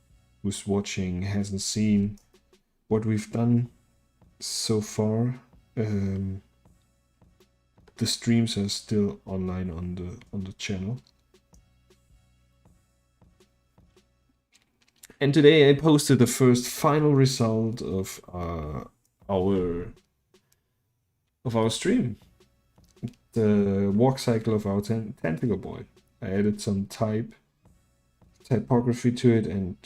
Speaker 1: who's watching hasn't seen what we've done so far, the streams are still online on the channel. And today I posted the first final result of our stream. The walk cycle of our tentacle boy. I added some typography to it and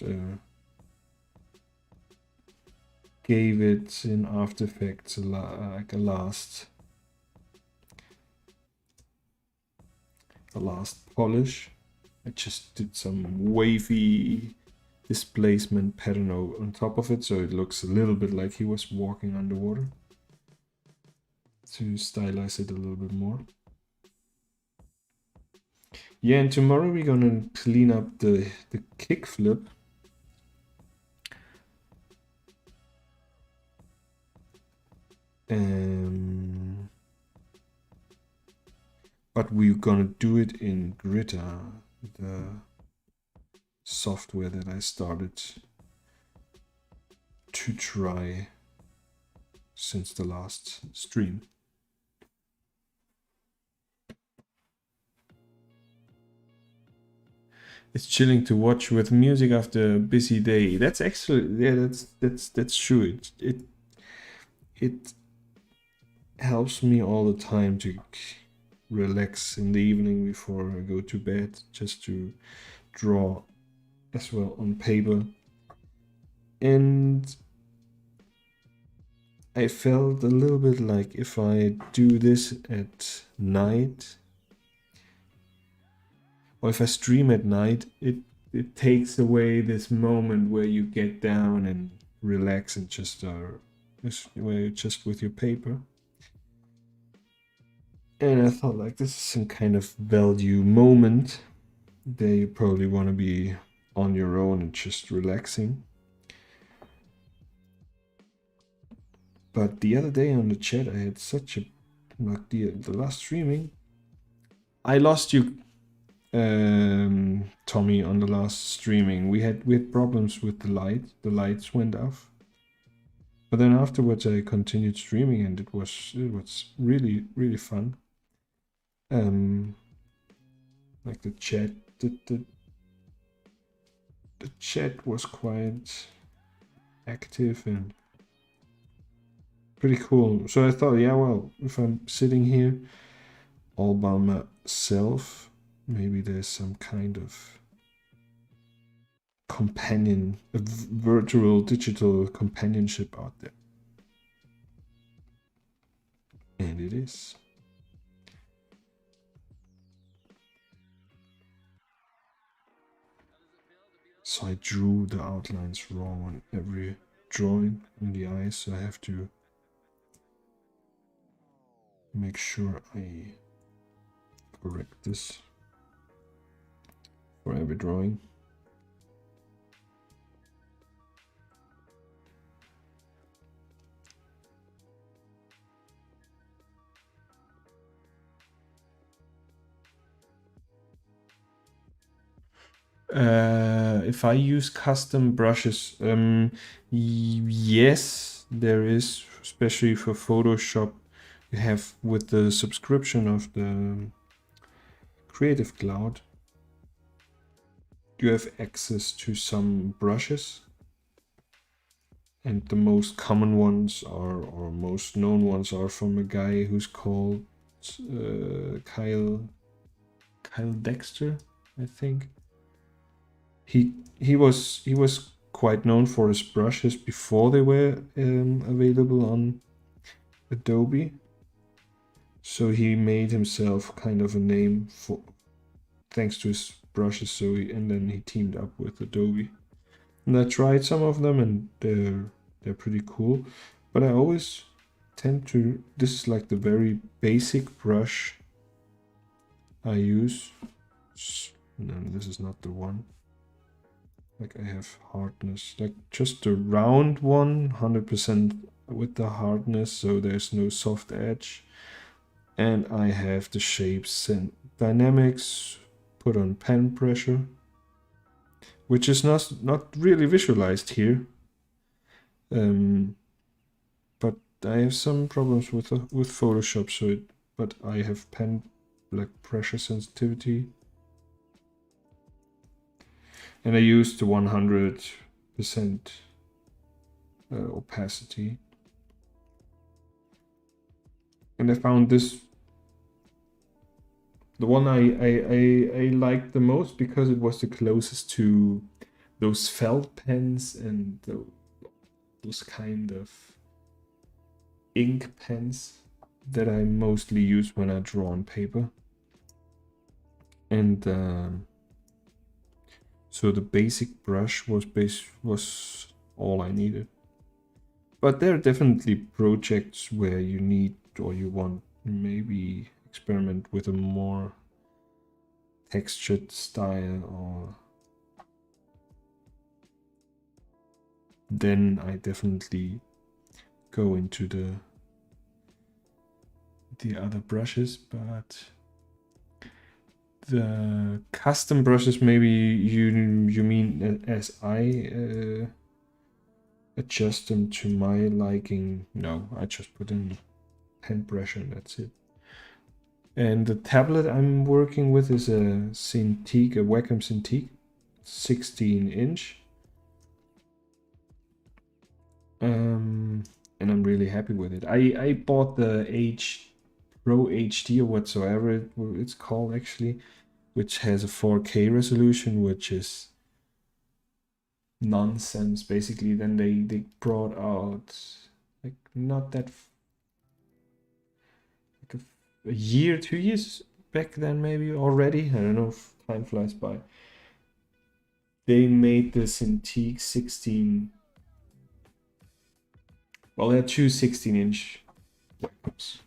Speaker 1: gave it in After Effects like a last polish. I just did some wavy displacement pattern on top of it, so it looks a little bit like he was walking underwater, to stylize it a little bit more. Yeah, and tomorrow we're gonna clean up the kickflip. But we're gonna do it in Gritter, the software that I started to try since the last stream. It's chilling to watch with music after a busy day. That's actually, yeah, that's true. It helps me all the time to relax in the evening before I go to bed, just to draw as well on paper. And I felt a little bit like if I do this at night, or if I stream at night, it takes away this moment where you get down and relax and just with your paper. And I thought, like, this is some kind of value moment that you probably want to be on your own and just relaxing. But the other day on the chat, I had such a, like, the last streaming, I lost you, Tommy, on the last streaming. We had problems with the lights went off. But then afterwards I continued streaming and it was really, really fun. Like the chat, the chat was quite active and pretty cool. So I thought, yeah, well, if I'm sitting here all by myself, maybe there's some kind of companion, a virtual digital companionship out there. And it is. So I drew the outlines wrong on every drawing in the eyes, so I have to make sure I correct this for every drawing. If I use custom brushes, yes, there is, especially for Photoshop. You have with the subscription of the Creative Cloud, you have access to some brushes, and the most common ones are, or most known ones are, from a guy who's called Kyle Dexter, I think. He was quite known for his brushes before they were available on Adobe. So he made himself kind of a name for thanks to his brushes. So and then he teamed up with Adobe. And I tried some of them, and they're pretty cool. But I always tend to, this is like the very basic brush I use. No, this is not the one. Like I have hardness, like just the round one, 100% with the hardness, so there's no soft edge. And I have the shapes and dynamics put on pen pressure, which is not really visualized here. But I have some problems with Photoshop, so but I have pen like pressure sensitivity. And I used the 100% opacity. And I found this, the one I liked the most because it was the closest to those felt pens and those kind of ink pens that I mostly use when I draw on paper. And so the basic brush was all I needed. But there are definitely projects where you need, or you want, maybe experiment with a more textured style, or then I definitely go into the other brushes. But the custom brushes, maybe you mean as I adjust them to my liking? No, I just put in pen pressure and that's it. And the tablet I'm working with is a Cintiq, a Wacom Cintiq, 16-inch. And I'm really happy with it. I bought the Pro HD or whatsoever it's called actually, which has a 4K resolution, which is nonsense basically. Then they brought out, like, not that, like a year, 2 years back then maybe already. I don't know if time flies by. They made the Cintiq 16. Well, there are two 16-inch webcams.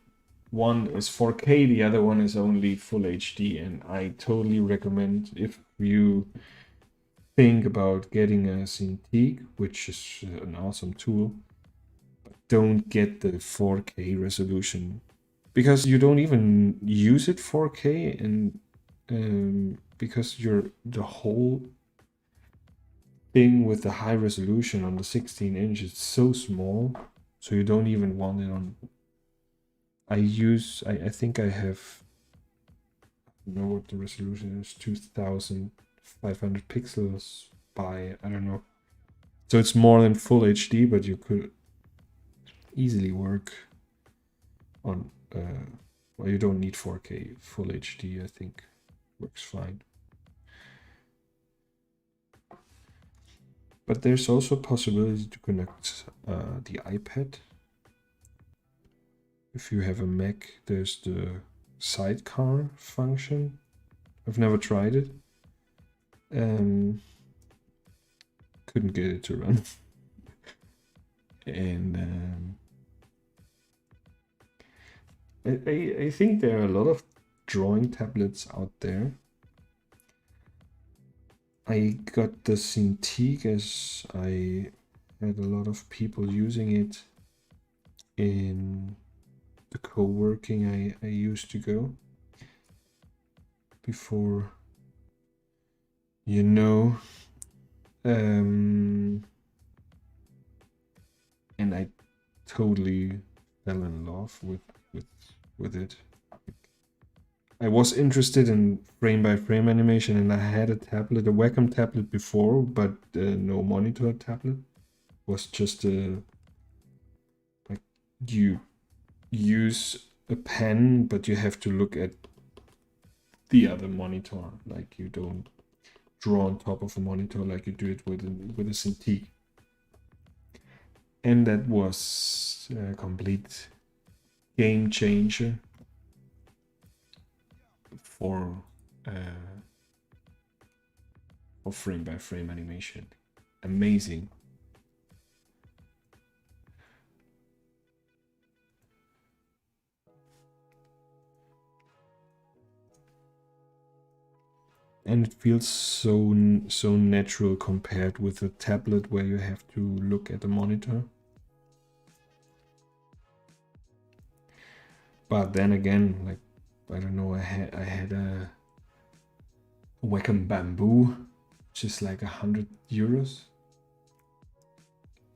Speaker 1: One is 4K, the other one is only full HD, and I totally recommend, if you think about getting a Cintiq, which is an awesome tool, but don't get the 4K resolution, because you don't even use it 4K, and because the whole thing with the high resolution on the 16-inch is so small, so you don't even want it on. I think I have, I don't know what the resolution is, 2500 pixels by, I don't know, So it's more than full HD, but you could easily work on, well, you don't need 4K. Full HD, I think, works fine. But there's also a possibility to connect the iPad. If you have a Mac, there's the sidecar function. I've never tried it. Couldn't get it to run. And I think there are a lot of drawing tablets out there. I got the Cintiq as I had a lot of people using it in the co-working I used to go before, you know. And I totally fell in love with it. I was interested in frame-by-frame animation, and I had a tablet, a Wacom tablet before, but no monitor tablet. It was just like you use a pen, but you have to look at the other monitor. Like you don't draw on top of a monitor like you do it with a Cintiq. And that was a complete game changer for frame-by-frame animation. Amazing. And it feels so natural compared with a tablet where you have to look at the monitor. But then again, like, I don't know, I had a Wacom Bamboo, which is like €100,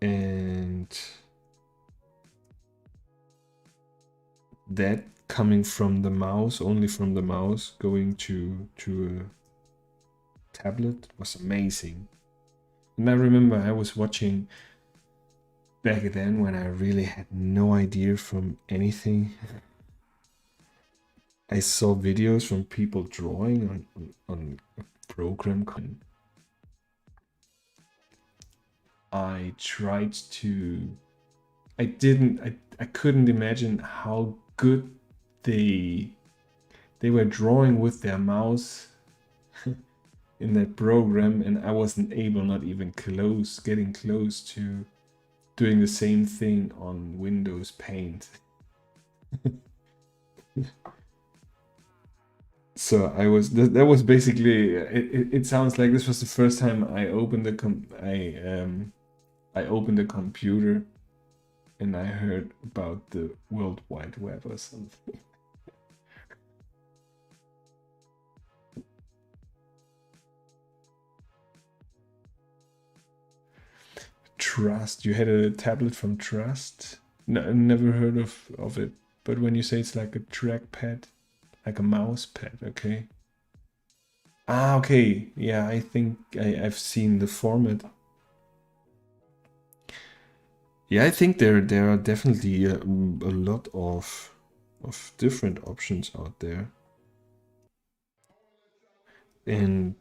Speaker 1: and that coming from the mouse, only from the mouse, going to a tablet was amazing. And I remember I was watching back then when I really had no idea from anything. I saw videos from people drawing on a program. I tried to, I couldn't imagine how good they were drawing with their mouse in that program, and I wasn't able, not even getting close to doing the same thing on Windows Paint. So that was basically it sounds like this was the first time I opened I opened the computer and I heard about the World Wide Web or something. Trust. You had a tablet from Trust? No, never heard of it. But when you say it's like a trackpad, like a mouse pad, okay. Ah, okay. Yeah, I think I've seen the format. Yeah, I think there are definitely a lot of different options out there. And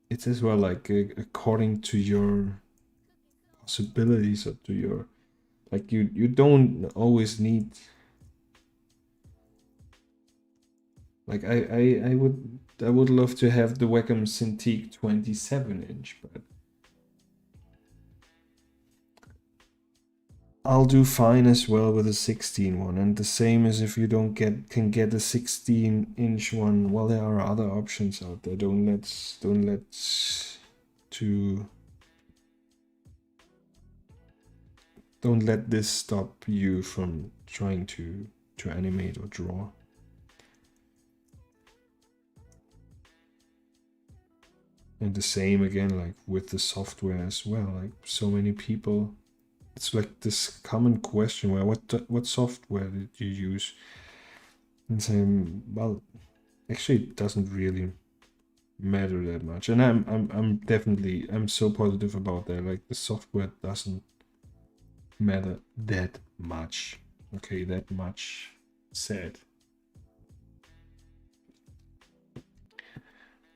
Speaker 1: it's as well like according to your possibilities or to your, like you don't always need, like I would love to have the Wacom Cintiq 27-inch, but I'll do fine as well with a 16 one, and the same as if you can get a 16-inch one. Well, there are other options out there. Don't let this stop you from trying to animate or draw. And the same again, like with the software as well. Like so many people, it's like this common question where what software did you use? And saying, well, Actually, it doesn't really matter that much, and I'm so positive about that. Like, the software doesn't matter that much. Okay, that much said.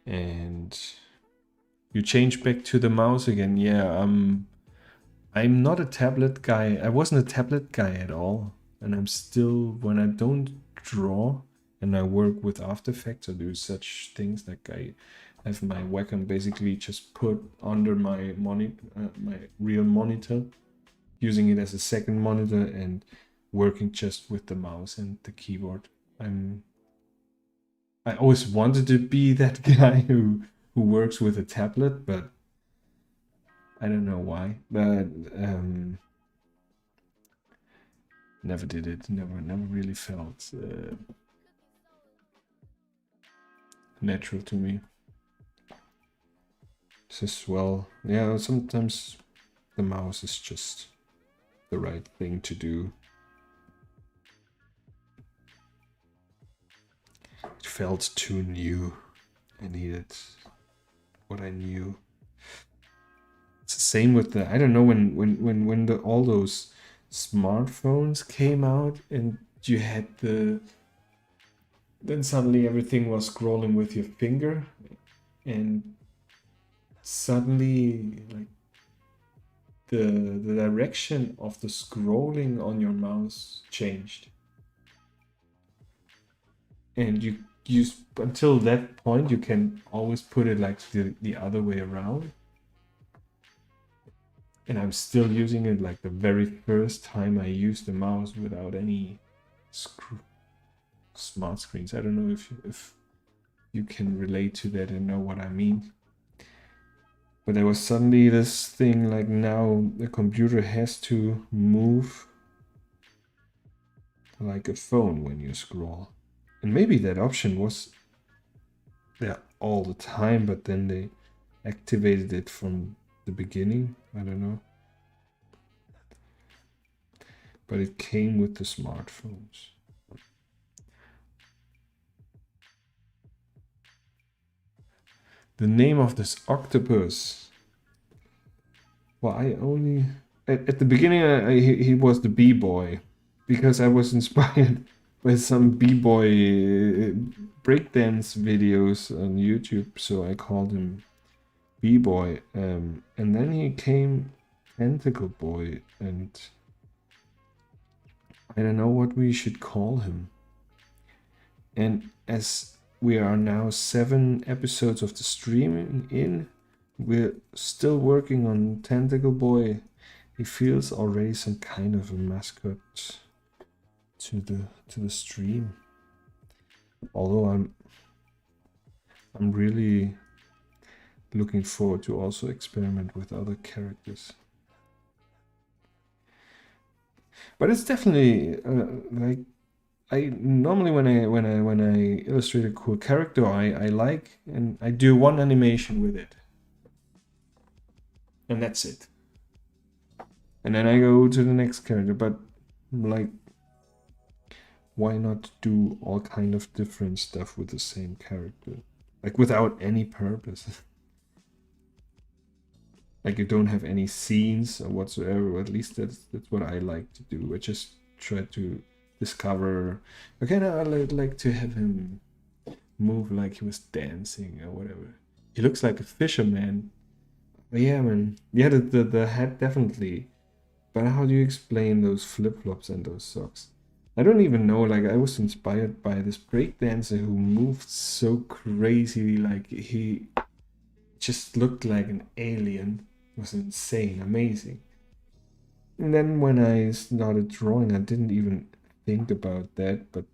Speaker 1: And you change back to the mouse again. Yeah, I'm not a tablet guy. I wasn't a tablet guy at all. And I'm still, when I don't draw and I work with After Effects or do such things, like I have my webcam basically just put under my my real monitor, using it as a second monitor and working just with the mouse and the keyboard. I always wanted to be that guy who works with a tablet, but I don't know why. But never did it. Never really felt natural to me. It's just, well, yeah, sometimes the mouse is just the right thing to do. It felt too new. I needed what I knew. It's the same with the, I don't know, when all those smartphones came out and you had then suddenly everything was scrolling with your finger, and suddenly, like, the direction of the scrolling on your mouse changed, and you until that point you can always put it like the other way around. And I'm still using it like the very first time I used the mouse without any smart screens. I don't know if you can relate to that and know what I mean. But there was suddenly this thing, like, now the computer has to move like a phone when you scroll. And maybe that option was there all the time, but then they activated it from the beginning. I don't know. But it came with the smartphones. The name of this octopus. Well, I only... At the beginning, he was the B-boy. Because I was inspired by some B-boy breakdance videos on YouTube. So I called him B-boy. And then he came Tentacle Boy. And I don't know what we should call him. And as we are now 7 episodes of the streaming in, we're still working on Tentacle Boy. He feels already some kind of a mascot to the stream. Although I'm really looking forward to also experiment with other characters. But it's definitely like, I normally when I illustrate a cool character I like, and I do one animation with it, and that's it. And then I go to the next character. But, like, why not do all kind of different stuff with the same character, like, without any purpose? Like, you don't have any scenes or whatsoever. At least that's what I like to do. I just try to discover, okay, now I'd like to have him move like he was dancing or whatever. He looks like a fisherman. But yeah, man. Yeah, the hat definitely. But how do you explain those flip-flops and those socks? I don't even know. Like, I was inspired by this breakdancer who moved so crazy. Like, he just looked like an alien. It was insane, amazing. And then when I started drawing, I didn't even think about that. But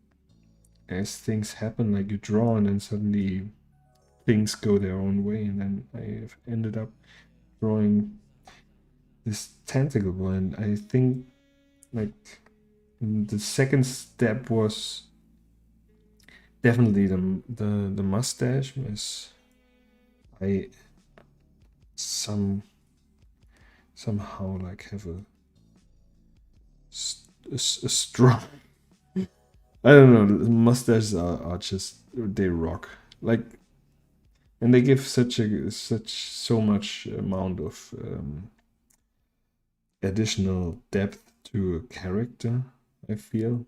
Speaker 1: as things happen, like, you draw and then suddenly things go their own way. And then I ended up drawing this tentacle one. I think, like, the second step was definitely the mustache. As I somehow like have a strong, I don't know, the mustaches are just they rock. Like, and they give so much amount of additional depth to a character, I feel.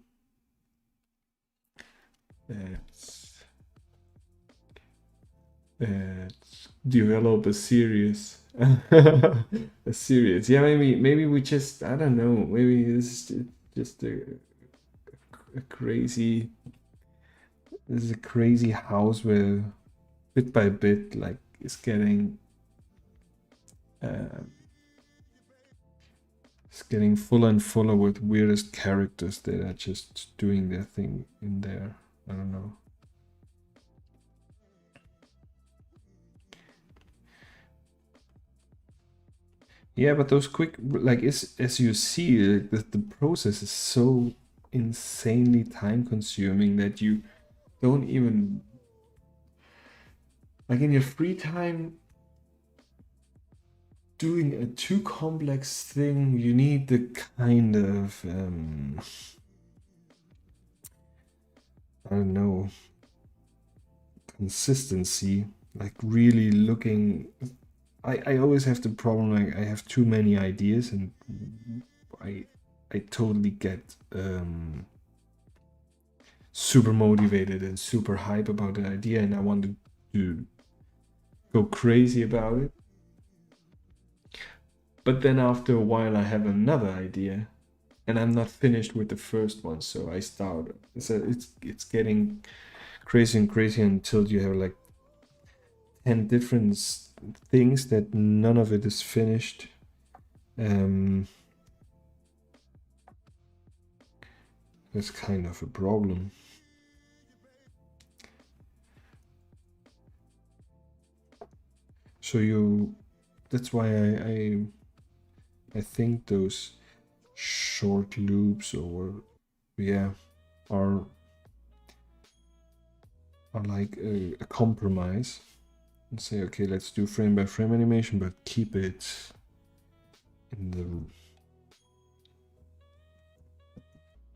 Speaker 1: Develop a series. A series. Yeah, maybe we just, I don't know, maybe this is just a crazy, this is a crazy house where bit by bit, like, it's getting fuller and fuller with weirdest characters that are just doing their thing in there. I don't know. Yeah, but those quick, like, as you see, the process is so insanely time consuming that you don't even, like, in your free time, doing a too complex thing, you need the kind of I don't know, consistency, like really looking. I always have the problem, like, I have too many ideas, and I totally get super motivated and super hype about the idea, and I want to go crazy about it. But then after a while I have another idea, and I'm not finished with the first one, so I start. So it's getting crazy and crazy until you have like 10 different things that none of it is finished. That's kind of a problem. So that's why I think those short loops, or yeah, are like a compromise, and say, okay, let's do frame by frame animation, but keep it in the,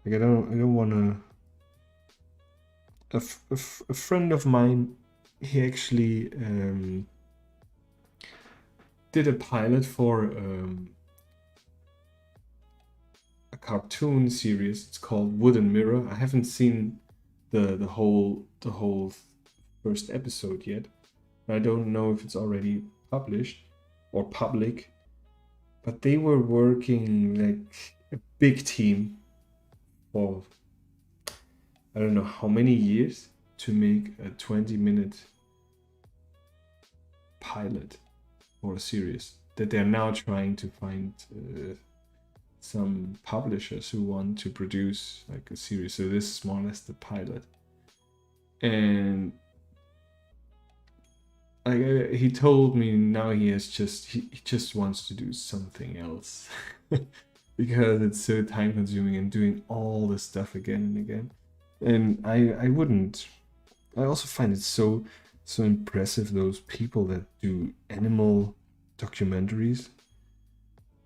Speaker 1: like, I don't want to. A friend of mine, he actually did a pilot for a cartoon series. It's called Wood and Mirror. I haven't seen the whole first episode yet. I don't know if it's already published or public, but they were working like a big team for I don't know how many years to make a 20-minute pilot for a series that they're now trying to find some publishers who want to produce like a series. So this is more or less the pilot. And like, he told me now he just wants to do something else because it's so time consuming and doing all the stuff again and again. And I wouldn't. I also find it so impressive, those people that do animal documentaries.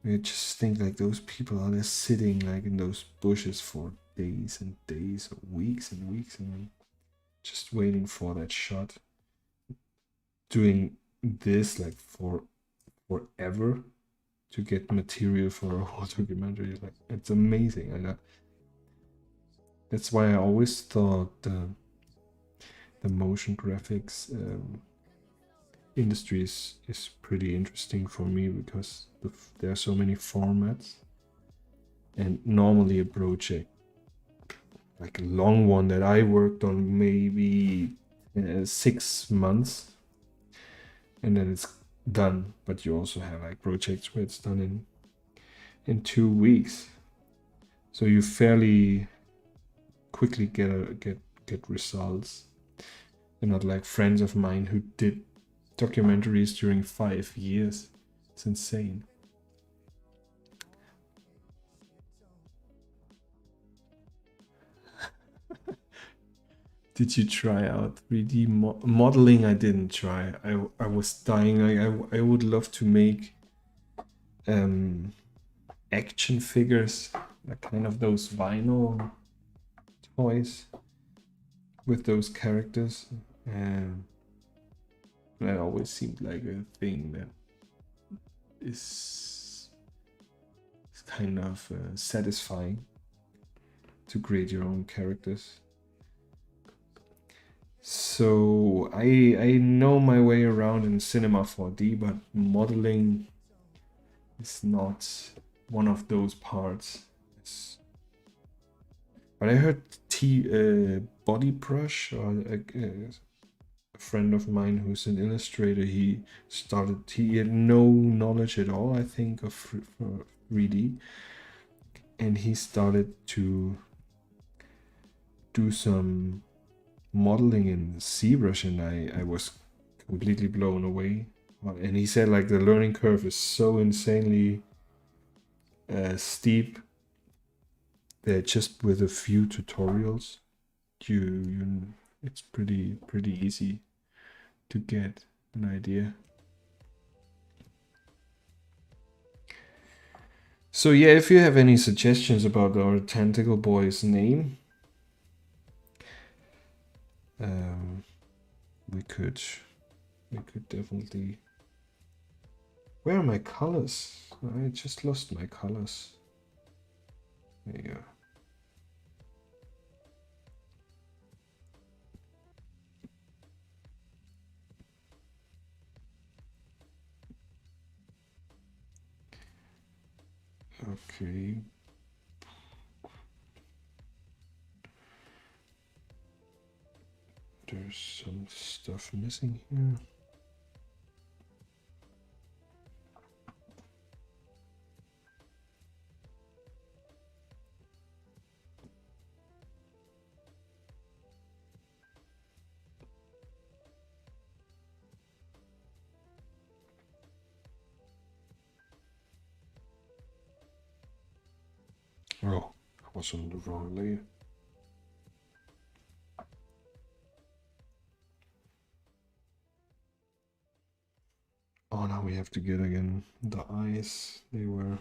Speaker 1: I just think like those people are just sitting like in those bushes for days and days or weeks and weeks and just waiting for that shot. Doing this like for forever to get material for a whole documentary. Like, it's amazing. That's why I always thought the motion graphics industry is pretty interesting for me, because there are so many formats, and normally a project, like a long one that I worked on, maybe 6 months, and then it's done. But you also have like projects where it's done in 2 weeks, so you fairly quickly get results. And not like friends of mine who did documentaries during 5 years. It's insane. Did you try out 3D modeling? I didn't try. I was dying. I would love to make action figures, like kind of those vinyl toys. with those characters, and that always seemed like a thing that is kind of satisfying to create your own characters. So I know my way around in Cinema 4D, but modeling is not one of those parts. But I heard Body Brush, or a friend of mine who's an illustrator, he had no knowledge at all, I think, of 3D, and he started to do some modeling in ZBrush, and I was completely blown away. And he said like the learning curve is so insanely steep that just with a few tutorials it's pretty easy to get an idea. So yeah, if you have any suggestions about our tentacle boy's name, we could definitely. Where are my colors? I just lost my colors. There you go. Okay. There's some stuff missing here. Oh, I was on the wrong layer. Oh, now we have to get again the eyes. They were.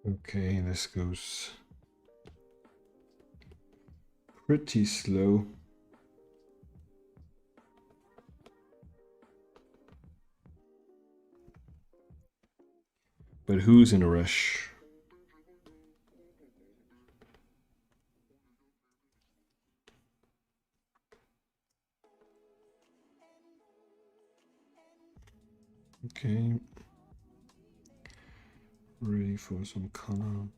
Speaker 1: Okay, this goes pretty slow. But who's in a rush? Okay. Ready for some color.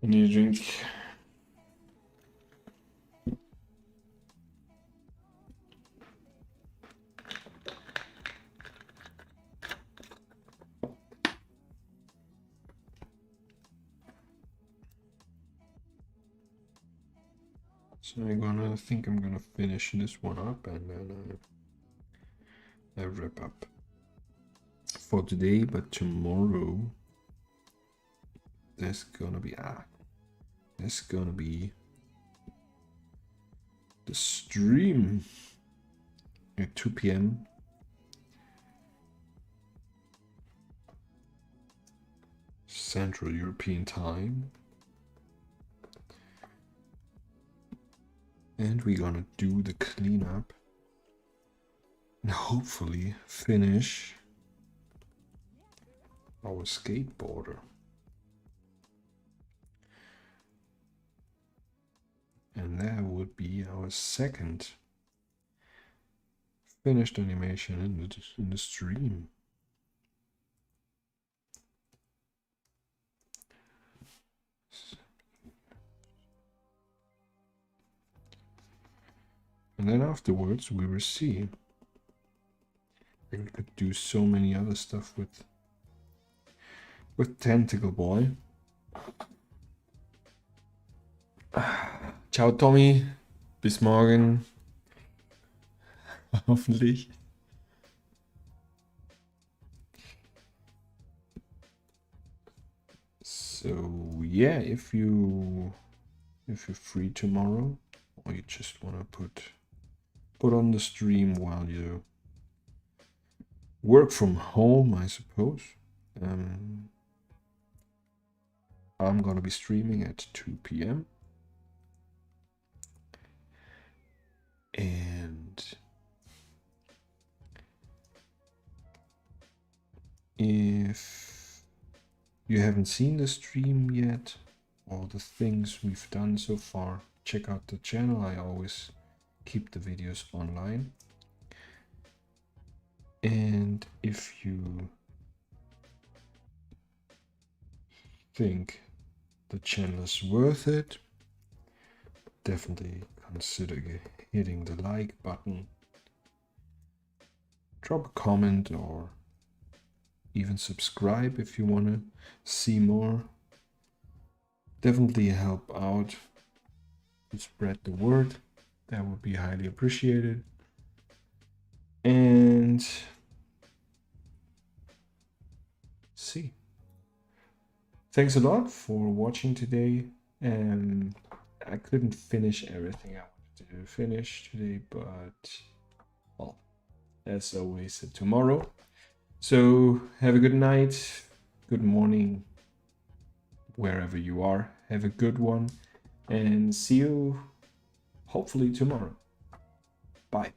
Speaker 1: I need a drink. So I think I'm gonna finish this one up, and then I wrap up for today. But tomorrow there's gonna be the stream at 2 p.m. Central European time. And we're gonna do the cleanup and hopefully finish our skateboarder. And that would be our second finished animation in the stream. And then afterwards we will see. We could do so many other stuff with Tentacle Boy. Ciao Tommy, bis morgen. Hoffentlich. So yeah, if you're free tomorrow, or you just want to put on the stream while you work from home, I suppose. I'm gonna be streaming at 2 p.m. And if you haven't seen the stream yet, or the things we've done so far, check out the channel. I always keep the videos online. And if you think the channel is worth it, definitely consider hitting the like button. Drop a comment or even subscribe if you want to see more. Definitely help out to spread the word. That would be highly appreciated. And see. Thanks a lot for watching today. I couldn't finish everything I wanted to finish today, but well, as always, tomorrow. So have a good night, good morning, wherever you are. Have a good one, and see you hopefully tomorrow. Bye.